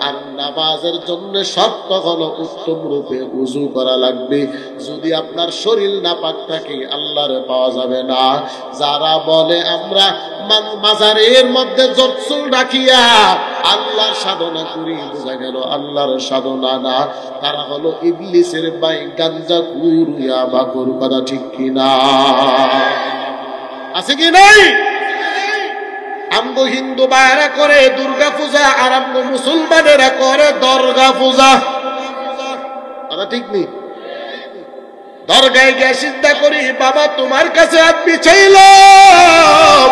আর নামাজের জন্য শর্ত হলো উত্তম রূপে ওযু করা লাগবে। যদি আপনার শরীর নাপাক থাকে আল্লাহরে পাওয়া যাবে না। যারা বলে আমরা মাজারের মধ্যে জোরচুল রাখিয়া আল্লাহর সাধনা করি, বোঝা গেল আল্লাহর সাধনা না, তারা হলো ইবলিসের ভাই, গাঞ্জা কুরিয়া বাকুর। কথা ঠিক কিনা? আছে কি নাই? আমগো হিন্দু ভাইরা করে দুর্গা পূজা, আর আমগো মুসলমানেরা করে দরগা পূজা। কথা ঠিক নেই? দরগায় গিয়ে চিন্তা করি, বাবা তোমার কাছে হাত বিছাইলাম,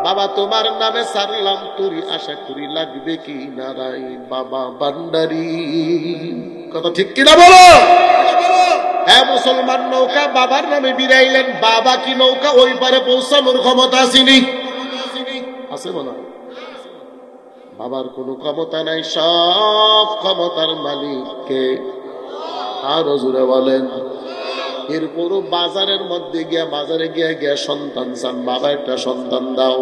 বাবা তোমার নামে সারলাম তুরি, আশা করি লাগবে কি নারাই বাবা বান্ডারি। কথা ঠিক কিনা বলো? হ্যাঁ মুসলমান নৌকা বাবার নামে বিরাইলেন, বাবা কি নৌকা ওই পারে পৌঁছানোর ক্ষমতা আসেনি? আছে বলা? বাবার কোনো ক্ষমতা নাই, সব ক্ষমতার মালিককে। আরো জোরে বলেন। এরপরও বাজারের মধ্যে গিয়া, বাজারে গিয়া সন্তান চান, বাবা একটা সন্তান দাও।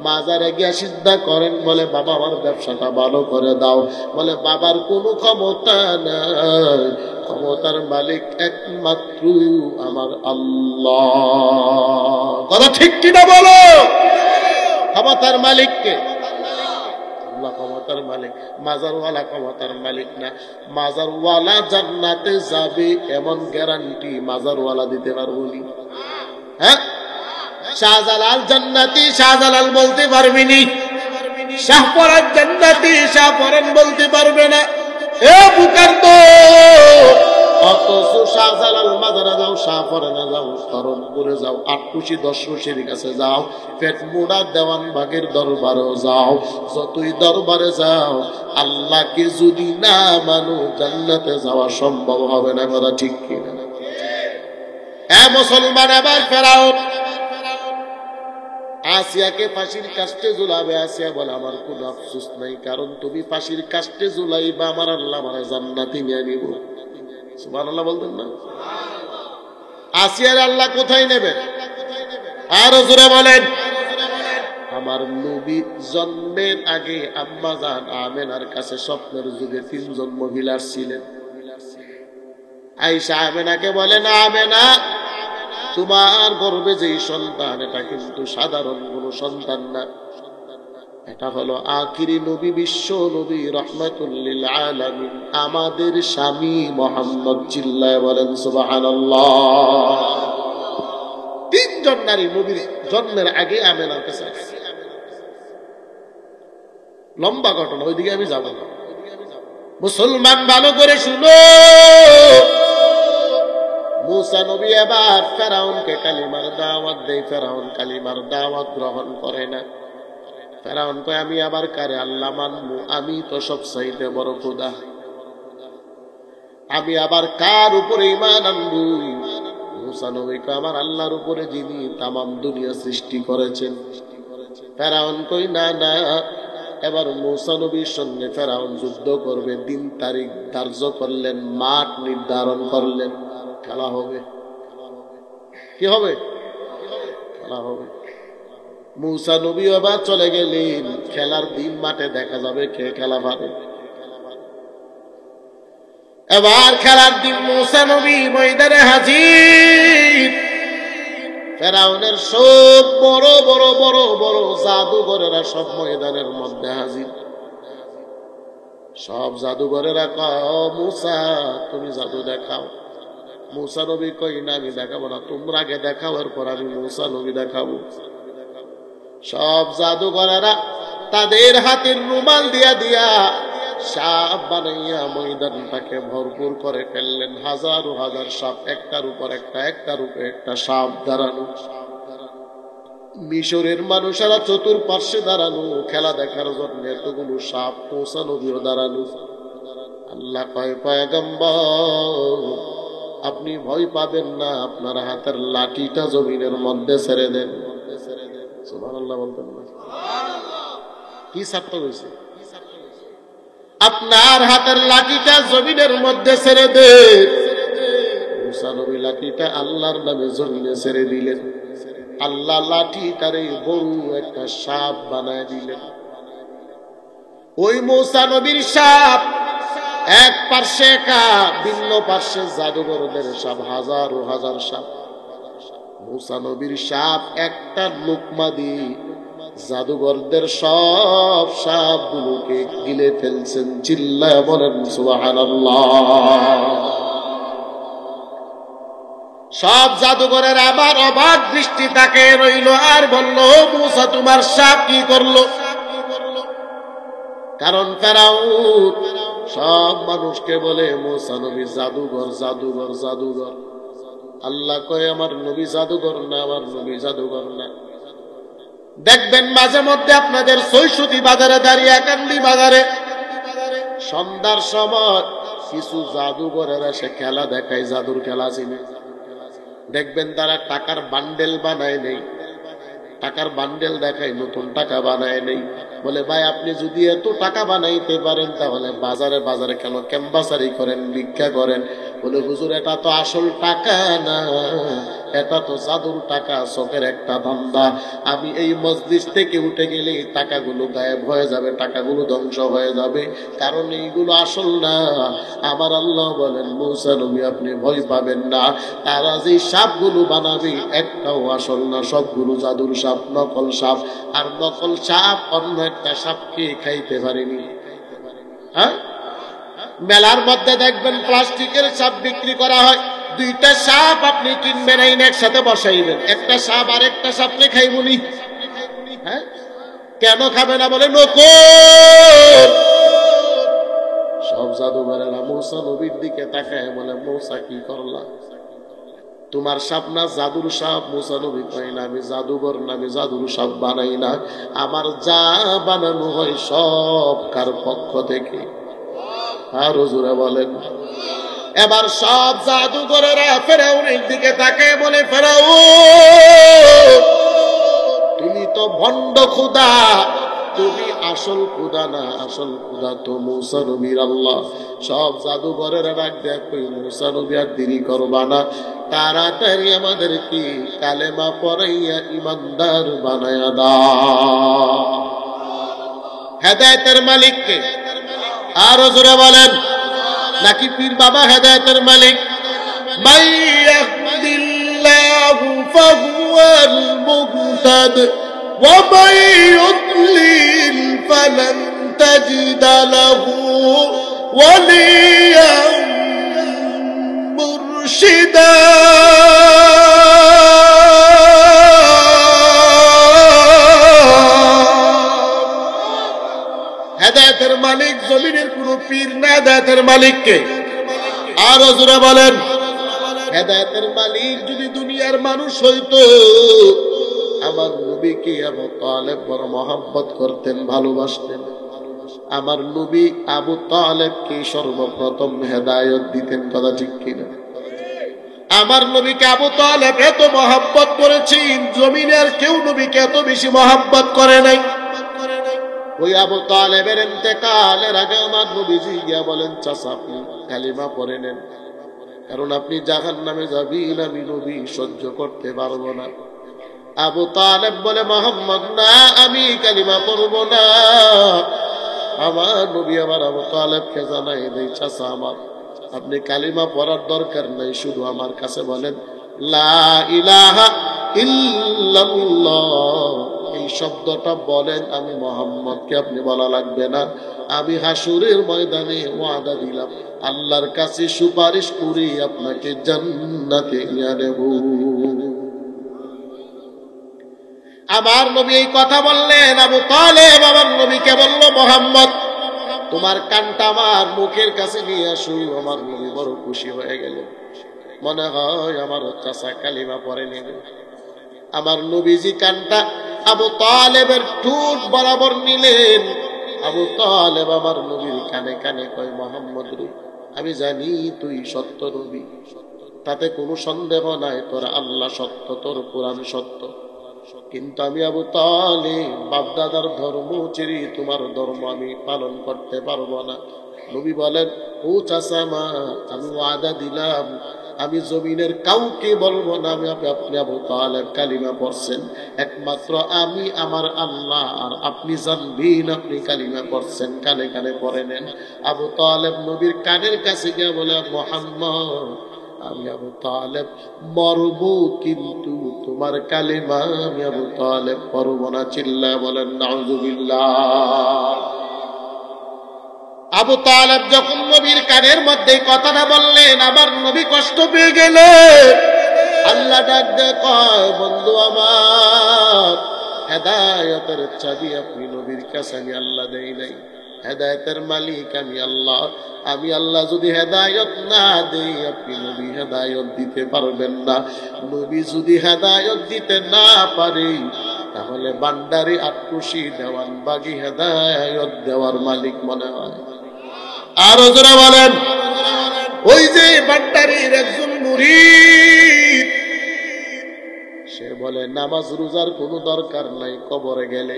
বাজারে গিয়া চিন্তা করেন, বলে বাবা আমার ব্যবসাটা ভালো করে দাও। বলে বাবার কোনো ক্ষমতা নাই, ক্ষমতার মালিক একমাত্র আমার আল্লাহ। কথা ঠিক কিনা বলো? ক্ষমতার মালিককে? আল্লাহ ক্ষমতার মালিক। মাজারওয়ালা ক্ষমতার মালিক না। মাজারওয়ালা জান্নাতে যাবে এমন গ্যারান্টি মাজারওয়ালা দিতে পারবো নি? হ্যাঁ? শাহজালাল জান্নাতি, শাহজালাল বলতে পারবি নি? শাহপরান জান্নাতি, শাহপরান বলতে পারবে না। এ বুকার তো অথচ শাহজালাল মাজারে যাও, শাহপরানে যাও, করমপুরে যাও, আটকুশি দশরশির কাছে যাও, পেট মোড়া দেওয়ান বাগের দরবারেও যাও, যতই দরবারে যাও, আল্লাহকে যদি না মানো জান্নাতে যাওয়া সম্ভব হবে না। কথা ঠিক কিনা? এ মুসলমান, এবার ফেরাউন আসিয়াকে ফাঁসির কাস্টে ঝুলাবে। আসিয়া বলে আমার কোনো আফসোস নাই, কারণ তুমি ফাঁসির কাস্টে ঝুলাইবা, আমার আল্লাহ আমার জান্নাতে নিয়ে নিব। সুবহানাল্লাহ বলতেন না? আসিয়ার আল্লাহ কোথায় নেবেন? আরো জোরে বলেন। আমার নবী জন্মের আগে আম্মা জান আমেনার কাছে স্বপ্নের যুগে 3 জন মহিলা ছিলেন। আয়েশা আমেনাকে বলেন, আমেনা তোমার গর্ভে যেই সন্তান, এটা কিন্তু সাধারণ কোনো সন্তান না, এটা হলো আখিরি নবী, বিশ্ব নবী, রাহমাতুল লিল আলামিন, আমাদের স্বামী মুহাম্মদ। চিল্লায় বলেন সুবহানাল্লাহ। 3 জন নারী নবীর জন্মের আগে আমেনার কাছে আসছে। লম্বা ঘটনা, ওইদিকে আমি যাব না। মুসলমান ভালো করে শুনো, মুসা নবী এবার ফেরাউনকে কালিমার দাওয়াত দেয়। ফেরাউন কালিমার দাওয়াত গ্রহণ করে না। ফেরাউন কয়, আমি আবার কারে আল্লাহ মানবো? আমি তো সব চাইতে বড় খোদা, আমি আবার কার উপরে ঈমান আনবো? মুসা নবী কয়, আমার আল্লাহর উপরে যিনি তামাম দুনিয়া সৃষ্টি করেছেন। ফেরাউন কই, না না। এবার মুসা নবীর সঙ্গে ফেরাউন যুদ্ধ করবে। দিন তারিখ ধার্য করলেন, মাঠ নির্ধারণ করলেন, খেলা হবে। কি হবে? খেলা হবে। মুসা নবী আবার চলে গেলেন। খেলার দিন, মাঠে দেখা যাবে কে খেলা পাবে। এবার খেলার দিন মুসা নবী ময়দানে হাজির। ফেরাউনের সব বড় বড় বড় বড় জাদুঘরেরা সব ময়দানের মধ্যে হাজির। সব জাদুঘরেরা কয়, মুসা তুমি জাদু দেখাও। মুসা নবী কই, না আমি দেখাবো না, তোমরা আগে দেখাও, এরপর আমি মুসা নবী দেখাবো। সব জাদুঘরেরা তাদের হাতের রুমাল দিয়া দিয়া সাপ বানাইয়া ময়দানটাকে ভরপুর করে ফেললেন। হাজারো হাজার সাপ, একটার উপর একটা, একটার উপর একটা সাপ দাঁড়ানো। মিশরের মানুষেরা চতুর্পার্শ্বে দাঁড়ানো খেলা দেখার জন্য, এতগুলো সাপ। মুসা নবীও দাঁড়ানো। আল্লাহ কয়, পয়গম্বর আপনি ভয় পাবেন না, আপনার হাতের লাঠিটা জমিনের মধ্যে ছেড়ে দেন। সুবহানাল্লাহ বলতেন না? কি সার্থ হয়েছে? আপনার হাতের লাঠিটা জমিনের মধ্যে ছেড়ে দেন। মুসা নবী লাঠিটা আল্লাহর নামে জমিনে ছেড়ে দিলেন। আল্লাহ লাঠিটারে বড় একটা সাপ বানায় দিলেন। ওই মুসা নবীর সাপ এক পার্শ্বে একা, ভিন্ন পার্শ্বে জাদুঘরদের সাপ, হাজারো হাজার সাপ। মুসা নবীর সাপ একটা লোকমা দিয়ে জাদুঘরদের সব সাপগুলোকে গিলে ফেলছেন। চিল্লায় বলেন সুবহানাল্লাহ। সব জাদুঘরের আবার অবাক দৃষ্টি তাকে রইল, আর বলল, মুসা তোমার সাপ কি করলো? কারণ ফেরাউন সব মানুষকে বলে মুসা নবী জাদুঘর, জাদুঘর, জাদুঘর। আল্লাহ কয়, আমার নবী জাদুঘর না, আমার নবী জাদুঘর না। দেখবেন মাঝে মধ্যে আপনাদের সৈশুতি বাজারে, দাঁড়িয়ে কান্দি বাজারে সন্ধ্যার সময় কিছু জাদুঘরের এসে খেলা দেখায়, জাদুর খেলা চিনে। দেখবেন তারা টাকার বান্ডেল বানায় নেই, টাকার বান্ডেল দেখায়, নতুন টাকা বানায় নেই। বলে, ভাই আপনি যদি এত টাকা বানাইতে পারেন তাহলে বাজারে বাজারে কেন ক্যাম্বাসারি করেন, ভিক্ষা করেন? বলে, হুজুর এটা তো আসল টাকা না, এটা তো জাদুর টাকা, চোখের একটা ধান্দা। আমি এই মসজিদ থেকে উঠে গেলে টাকাগুলো গায়েব হয়ে যাবে, টাকাগুলো ধ্বংস হয়ে যাবে, কারণ এইগুলো আসল না। আমার আল্লাহ বলেন, মুসা নবী আপনি ভয় পাবেন না, তারা যে সাপগুলো বানাবে একটাও আসল না, সবগুলো জাদুর সাপ, নকল সাপ। আর নকল সাপ অন্য একটা সাপকে খাইতে পারেনি। হ্যাঁ, মেলার মধ্যে দেখবেন প্লাস্টিকের সাপ বিক্রি করা হয়। দুইটা সাপ আপনি কিনবেন, আইন একসাথে বসাইবেন, একটা সাপ আর একটা সাপকে খাইবনি। হ্যাঁ, কেন খাবে না? বলে নকল। সব জাদুঘরেরা মুসা নবীর দিকে তাকায়, বলে, মুসা কি করলা? তোমার সাপ না জাদুর সাপ? মুসা নবী কয়, না আমি জাদুঘর না, আমি জাদুর সাপ বানাই না, আমার যা বানানো হয় সব কার পক্ষ থেকে। আরো জোরে বলেন। এবার সব জাদুঘরেরা ফেরাউনের দিকে তাকায়, বলে, ফেরাউন তুমি তো ভণ্ড খোদা, তুমি আসল খোদা না, আসল খোদা তো মূসা নবীর আল্লাহ। সব জাদুঘরের ডাক দেয়া কই মূসা নবী আর দেরি করবা না, তাড়াতাড়ি আমাদেরকে কালেমা পড়াইয়া ইমানদার বানায়া দাও। হেদায়েতের মালিক কে? আরো জোরে বলেন। নাকি পীর বাবা হেদায়েতের মালিক? মাইয়াহদিল্লাহু ফাহুয়াল মুহতাদ ওয়া মান ইউদ্লিল ফালান তাজিদা লাহু ওয়ালিয়ান মুরশিদা। হেদায়েতের মালিক জমিনের কোন পীর না, হেদায়েতের মালিক কে? আরো জোরে বলেন। হেদায়েতের মালিক যদি দুনিয়ার মানুষ হইতো, আমার নবীকে আবু তালেব বড় মহব্বত করতেন, ভালোবাসতেন। আমার নবী আবু তালেবকে সর্বপ্রথম হেদায়েত দিতেন, কথা ঠিক কিনা? আমার নবীকে আবু তালেব এত মহব্বত করেছেন, জমিনের কেউ নবীকে এত বেশি মহব্বত করে নাই। ওই আবু তালেবের ইন্তেকালের আগে আমার নবীজি গিয়া বলেন, চাচা আপনি কালিমা পড়ে নেন, কারণ আপনি জাহান্নামে যাবেন, আমি নবী সহ্য করতে পারবো না। আবু তালেব বলে, মুহাম্মদ না, আমি কালিমা পড়ব না। আমার নবী আবার আবু তালেবকে জানাই দেই, চাচা আমার আপনি কালিমা পড়ার দরকার নাই, শুধু আমার কাছে বলেন লা ইলাহা ইল্লাল্লাহ, এই শব্দটা বলেন, আমি মুহাম্মদকে আপনি বলা লাগবে না। আমি হাসুরের ময়দানে ওয়াদা দিলাম, আল্লাহর কাছে সুপারিশ করে আপনাকে জান্নাতে নিয়ে নেব। আমার নবী এই কথা বললেন। আবু তালেব আমার নবীকে বলল, মুহাম্মদ তোমার কানটা আমার মুখের কাছে নিয়ে আসো। আমার নবী বড় খুশি হয়ে গেল, মনে হয় আমার চাচা কালিমা পড়ে নেবে। আমার নবীজি কানটা আবু তালেবের ঠোঁট বরাবর নিলেন। আবু তালেব আমার নবীর কানে কানে কয়, মুহাম্মদ রে, আমি জানি তুই সত্য নবী, তাতে কোনো সন্দেহ নাই, তোর আল্লাহ সত্য, তোর কোরআন সত্য, কিন্তু আমি আবু তালেব বাপদাদার ধর্ম ছেড়ে তোমার ধর্ম আমি পালন করতে পারবো না। নবী বলেন, ও চাচা মা, আমি ওয়াদা দিলাম আমি জমিনের কাউকে বলবো না আমি আপনি আবু তালেব কালিমা পড়ছেন, একমাত্র আমি, আমার আল্লাহ আর আপনি জানবেন আপনি কালিমা পড়ছেন। কানে কানে পড়ে নেন। আবু তালেব নবীর কানের কাছে গিয়ে বলে, মুহাম্মদ আমি আবু তালেব মরব, কিন্তু তোমার কালিমা আমি আবু তালেব পড়ব না। চিল্লায়া বলেন নাউযুবিল্লাহ। আবু তালেব যখন নবীর কানের মধ্যে কথাটা বললেন, আমার নবী কষ্ট পেয়ে গেলেন। আল্লাহ ডাক দিয়ে কয়, বন্ধু আমার, হেদায়েতের চাবি আপনি নবীর কাছে আমি আল্লাহ দেই নাই, হেদায়েতের মালিক আমি আল্লাহ। আমি আল্লাহ যদি হেদায়েত না দেই, আপনি নবী হেদায়েত দিতে পারবেন না। নবী যদি হেদায়েত দিতে না পারে, তাহলে বান্ডারি আটকুশি দেওয়ানবাগি হেদায়েত দেওয়ার মালিক মনে হয়। আরো যারা বলেন, ওই যে বান্ডারির একজন মুরিদ, সে বলে নামাজ রোজার কোনো দরকার নাই, কবরে গেলে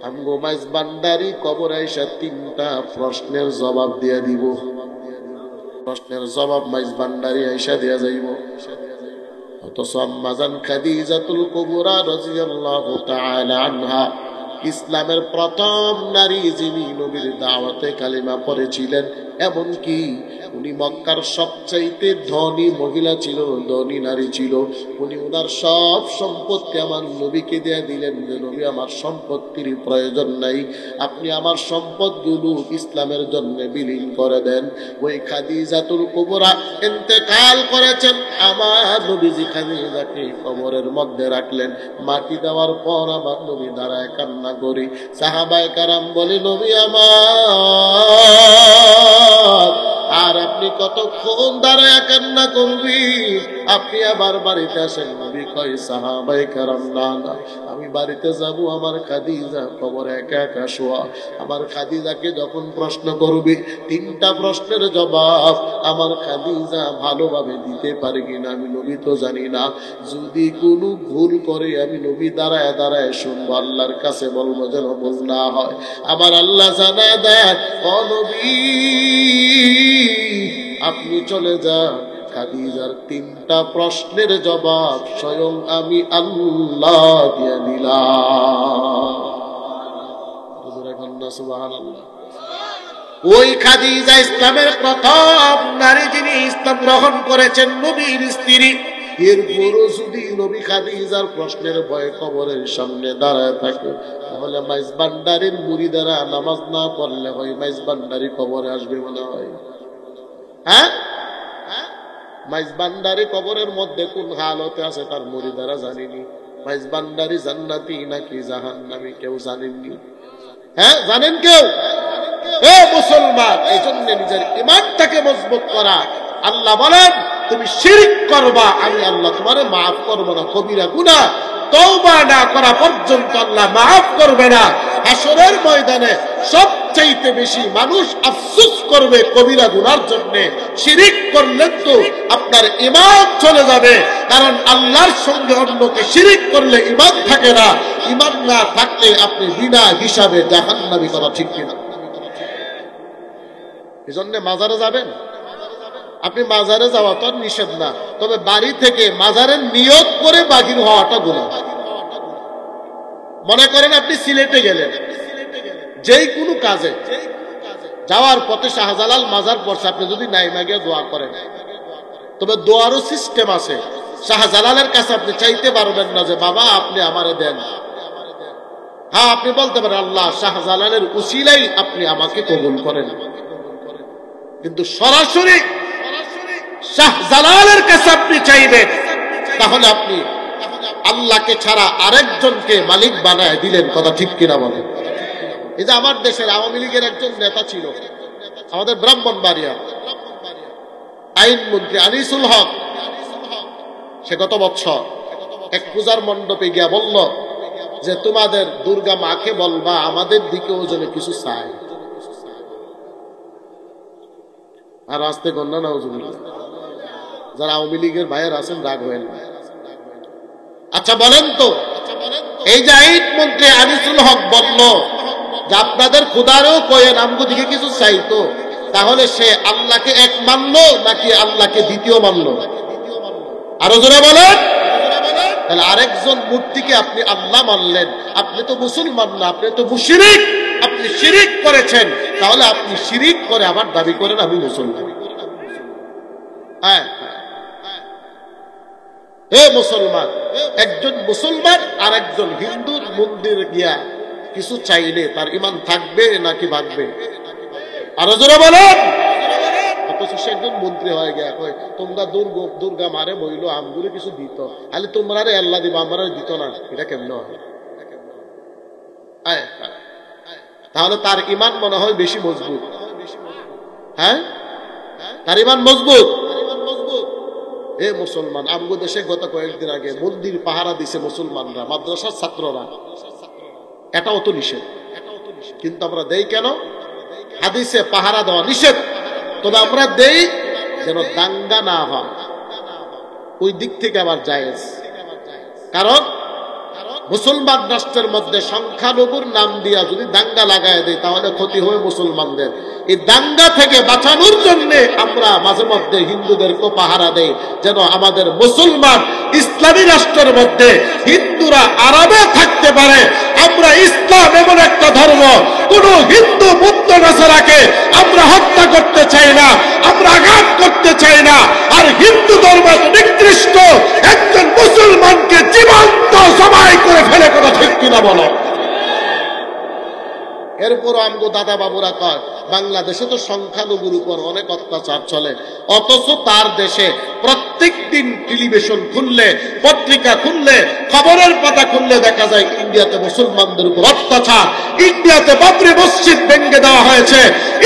আমগো মাইজ বান্ডারি কবরে এসে তিনটা প্রশ্নের জবাব দিয়ে দিব। প্রশ্নের জবাব মাইজ বান্ডারি আইসা দিয়া যাইব। অথচ আম্মাজান খাদিজাতুল কুবরা রাদিয়াল্লাহু তাআলা আনহা, ইসলামের প্রথম নারী যিনি নবীর দাওয়াতে কালিমা পড়েছিলেন, এমনকি উনি মক্কার সবচাইতে ধনী মহিলা ছিল, ধনী নারী ছিল। উনি ওনার সব সম্পত্তি আমার নবীকে দিয়ে দিলেন যে নবী আমার সম্পত্তির প্রয়োজন নাই, আপনি আমার সম্পদগুলো ইসলামের জন্য বিলীন করে দেন। ওই খাদিজাতুল কুবরা ইন্তেকাল করেছেন, আমার নবীজি খাদিজাকে কবরের মধ্যে রাখলেন। মাটি দেওয়ার পর আমার নবী দাঁড়ায় কান্না করি। সাহাবায়ে কেরাম বলে, নবী আমার, আর আপনি কতক্ষণ দাঁড়ায় কান্না করবি? আপনি আবার বাড়িতে আসেন। নবী কয় সাহাবায়ে কেরাম না না, আমি বাড়িতে যাব, আমার খাদিজা কবরে একা একা শোয়া। আমার খাদিজাকে যখন প্রশ্ন করবি, 3টা প্রশ্নের জবাব আমার খাদিজা ভালোভাবে দিতে পারে কিনা আমি নবী তো জানি না। যদি কোনো ভুল করে আমি নবী দাঁড়ায় দাঁড়ায় শুনবো, আল্লাহর কাছে বলবো যেন ভুল না হয়। আমার আল্লাহ জানা দেয়, ও নবী আপনি চলে যান, খাদিজার 3টা প্রশ্নের জবাব স্বয়ং আমি আল্লাহ দিয়ে দিলাম। সুবহানাল্লাহ। ওই খাদিজা ইসলামের প্রথম নারী, যিনি ইসলাম গ্রহণ করেছেন, নবীর স্ত্রী। এরপরও যদি নবী খাদিজার প্রশ্নের ভয়ে কবরের সামনে দাঁড়ায় থাকে, তাহলে মাইজ ভান্ডারীর মুরিদারা নামাজ না পড়লে হয় মাইজ ভান্ডারী কবরে আসবে মনে হয়? হ্যাঁ, মাইজ ভান্ডারী কবরের মধ্যে কোন হালতে আছে তার মুরিদারা জানেনি। মাইজ ভান্ডারী জান্নাতি নাকি জাহান্নামী কেউ জানেননি। হ্যাঁ, জানেন কেউ? ও মুসলমান, এই জন্য নিজের ঈমানটাকে মজবুত করা। আল্লাহ বলেন তুমি শিরক করবা, আমি আল্লাহ তোমারে মাফ করবো না। কবিরা গুনাহ তওবা না করা পর্যন্ত আল্লাহ মাফ করবে না। হাসরের ময়দানে সবচাইতে বেশি মানুষ আফসোস করবে কবিরা গুনার জন্য। শিরক করলে তো আপনার ঈমান চলে যাবে, কারণ আল্লাহর সঙ্গে অন্যকে শিরক করলে ঈমান থাকে না। ঈমান না থাকলে আপনি বিনা হিসাবে জাহান্নামী করা ঠিক কিনা? এজন্য মাজারে যাবেন, আপনি মাজারে যাওয়া তো নিষেধ না, তবে বাড়ি থেকে মাজারের নিয়ত করে বাহির হওয়াটা গুনাহ। মনে করেন আপনি সিলেটে গেলেন, যেই কোনো কাজে যাওয়ার পথে শাহজালাল মাজার পড়ছে, আপনি যদি নাইমা গিয়ে দোয়া করেন, তবে দোয়ারও সিস্টেম আছে। শাহজালালের কাছে আপনি চাইতে পারবেন না যে বাবা আপনি আমারে দেন। হ্যাঁ, আপনি বলতে পারেন আল্লাহ শাহজালালের উসিলাই আপনি আমাকে কবুল করেন, কিন্তু সরাসরি শাহজালালের কাছে আপনি চাইবেন, তাহলে আপনি আল্লাহকে ছাড়া আরেকজনকে মালিক বানায় দিলেন। কথা ঠিক কিনা বলেন? এই যে আমার দেশের আওয়ামী লীগের একজন নেতা ছিল আমাদের ব্রাহ্মণবাড়িয়া, আইনমন্ত্রী আনিসুল হক, সে গত বছর এক পূজার মণ্ডপে গিয়া বলল যে তোমাদের দুর্গা মাকে বলবা আমাদের দিকেও যেন কিছু চায়। আর আসতে গন্না না, যারা আওয়ামী লীগের ভাইয়ের আছেন রাগ হয়ে না। আচ্ছা বলেন তো, এই যে আইন মন্ত্রী আনিসুল হক বলল যে আপনাদের খুদারও কয়ে নামগো দিকে কিছু চাইতো, তাহলে সে আল্লাহকে এক মানলো নাকি আল্লাহকে দ্বিতীয় মানলো? আরো জোরে বলেন। তাহলে আরেকজন মূর্তিকে আপনি আল্লাহ মানলেন, আপনি তো মুসলমান না, আপনি তো মুশরিক, আপনি শিরিক করেছেন। তাহলে আপনি শিরিক করে আবার দাবি করেন আমি মুসলমান। হ্যাঁ, হে মুসলমান, একজন মুসলমান আর একজন হিন্দুর মন্দিরে গিয়া কিছু চাইলে তার ঈমান থাকবে নাকি ভাগবে? আরো জোরে বলেন। অথচ সে একজন মন্ত্রী হয়ে গিয়া কয় তোমরা দুর্গা মারে বইলো আমগুলো কিছু দিত, আলে তোমরা রে আল্লাহ দিবা আমার দিত না। এটা কেমন হয়? তাহলে তার ঈমান মনে হয় বেশি মজবুত। হ্যাঁ, তার ঈমান মজবুত। এ মুসলমান, আমগো দেশে গত কয়েকদিন আগে মন্দির পাহারা দিছে মুসলমানরা, মাদ্রাসার ছাত্ররা। এটাও তো নিষেধ, কিন্তু আমরা দেই কেন? হাদিসে পাহারা দেওয়া নিষেধ, তবে আমরা দেই যেন দাঙ্গা না হয়। ওই দিক থেকে আবার জায়েজ, কারণ মুসলমান রাষ্ট্রের মধ্যে সংখ্যালঘুর নাম দিয়া যদি দাঙ্গা লাগায় দেয় তাহলে ক্ষতি হবে মুসলমানদের। এই দাঙ্গা থেকে বাঁচানোর জন্য আমরা মাঝে মধ্যে হিন্দুদেরকে পাহারা দেই, যেন আমাদের মুসলমান ইসলামী রাষ্ট্রের মধ্যে হিন্দুরা আরামে থাকতে পারে। আমরা ইসলাম এমন একটা ধর্ম, কোন হিন্দু বুদ্ধ নাসারাকে আমরা হত্যা করতে চাই না, আমরা আঘাত করতে চাই না। আর হিন্দু ধর্ম নিকৃষ্ট, একজন মুসলমানকে জীবন্ত জবাই করে ফেলে। কথা ঠিক কিনা বলো? এরপর আমগো দাদা বাবুরা কয় বাংলাদেশে তো সংখ্যালঘুর উপর অনেক অত্যাচার চলে, অথচ তার দেশে প্রত্যেক দিন টেলিভিশন খুললে, পত্রিকা খুললে, খবরের পাতা খুললে দেখা যায় ইন্ডিয়াতে মুসলমানদের উপর অত্যাচার, ইন্ডিয়াতে বাবরি মসজিদ ভেঙে দেওয়া হয়েছে,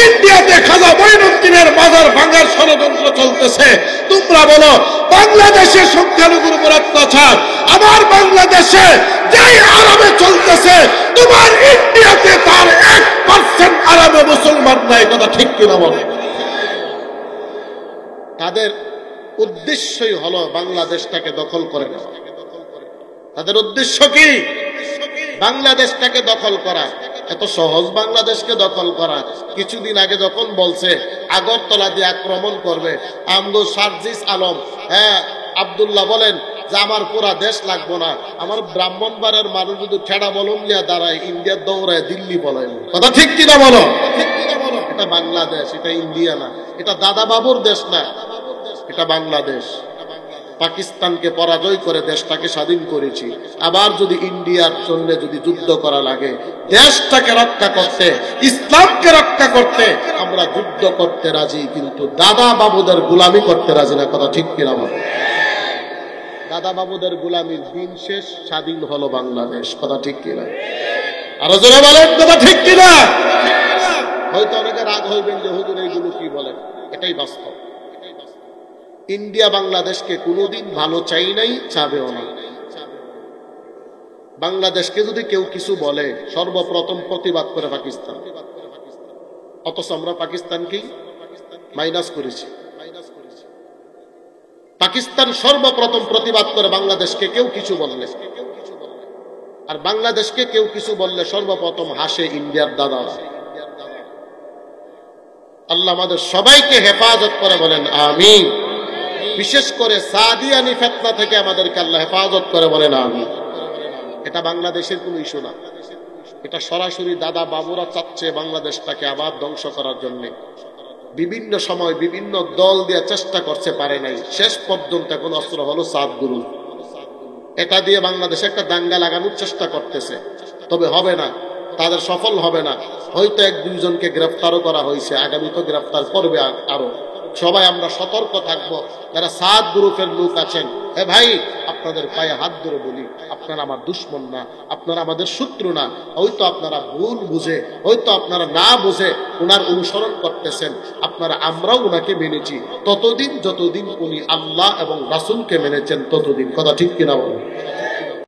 ইন্ডিয়াতে খাজা মঈনুদ্দিনের মাজার ভাঙার ষড়যন্ত্র চলতেছে। তোমরা তোমরা বলো বাংলাদেশের সংখ্যালঘুর উপর অত্যাচার আমার বাংলাদেশে যেই আরামে চলতেছে তোমার ইন্ডিয়াতে তার 1% আরামে মুসলমান নাই, কথা ঠিক কিনা বলো? তাদের উদ্দেশ্যই হলো বাংলাদেশটাকে দখল করে নেওয়া। তাদের উদ্দেশ্য কি? বাংলাদেশটাকে দখল করা। এত সহজ বাংলাদেশকে দখল করা? কিছুদিন আগে যখন বলছে আগরতলা দিয়ে আক্রমণ করবে, আমগো সার্জিস আলম আব্দুল্লাহ বলেন যে আমার পুরা দেশ লাগবো না, আমার ব্রাহ্মণবাড়ের মানুষ যদি ঠেড়া বলুন নিয়ে দাঁড়ায় ইন্ডিয়ার দৌড়ায় দিল্লি বলে। কথা ঠিক কিনা বলো? এটা বাংলাদেশ, এটা ইন্ডিয়া না, এটা দাদা বাবুর দেশ না, এটা বাংলাদেশ। পাকিস্তানকে পরাজয় করে দেশটাকে স্বাধীন করেছি। আবার যদি ইন্ডিয়ার জন্য যদি যুদ্ধ করা লাগে, দেশটাকে রক্ষা করতে, ইসলামকে রক্ষা করতে আমরা যুদ্ধ করতে রাজি, কিন্তু দাদা বাবুদের গোলামি করতে রাজি না। কথা ঠিক কিনা বল? দাদা বাবুদের গোলামির দিন শেষ, স্বাধীন হলো বাংলাদেশ। কথা ঠিক কিনা? আরো জোরে বলেন, কথা ঠিক কিনা? হয়তো অনেকে রাগ হইবেন যে হুজুর এইগুলো কি বলেন, এটাই বাস্তব। ইন্ডিয়া বাংলাদেশকে কোনোদিন ভালো চাই নাই, চাবেও না। বাংলাদেশকে যদি কেউ কিছু বলে সর্বপ্রথম প্রতিবাদ করে পাকিস্তান, অথচ আমরা পাকিস্তানকেই মাইনাস করেছি। পাকিস্তান সর্বপ্রথম প্রতিবাদ করে বাংলাদেশকে কেউ কিছু বললে, আর বাংলাদেশকে কেউ কিছু বললে সর্বপ্রথম হাসে ইন্ডিয়ার দাদারা। আল্লাহ আমাদের সবাইকে হেফাজত করে, বলেন আমিন। বিশেষ করে সাদিয়ানি ফিতনা থেকে আমাদেরকে আল্লাহ হেফাজত করে, বলেন আমিন। এটা বাংলাদেশের কোনো ইস্যু না, এটা সরাসরি দাদা বাবুরা চাচ্ছে বাংলাদেশটাকে আবার ধ্বংস করার জন্য। বিভিন্ন সময় বিভিন্ন দল দিয়ে চেষ্টা করছে, পারে নাই। শেষ পর্যন্ত এখন অস্ত্র হলো সাদ গুরু। এটা দিয়ে বাংলাদেশে একটা দাঙ্গা লাগানোর চেষ্টা করতেছে, তবে হবে না, তাদের সফল হবে না। হয়তো 1-2 জনকে গ্রেফতারও করা হয়েছে, আগামী তো গ্রেফতার করবে আরো। সবাই আমরা সতর্ক থাকবো। যারা সাদ গ্রুপের লোক আছেন, হে ভাই, আপনাদের পায়ে হাত ধরে বলি, আপনারা আমার দুশ্মন না, আপনারা আমাদের শত্রু না। হয়তো আপনারা ভুল বুঝে, হয়তো আপনারা না বুঝে উনার অনুসরণ করতেছেন। আপনারা, আমরাও উনাকে মেনেছি ততদিন যতদিন উনি আল্লাহ এবং রাসূলকে মেনেছেন ততদিন। কথা ঠিক কিনা বলুন?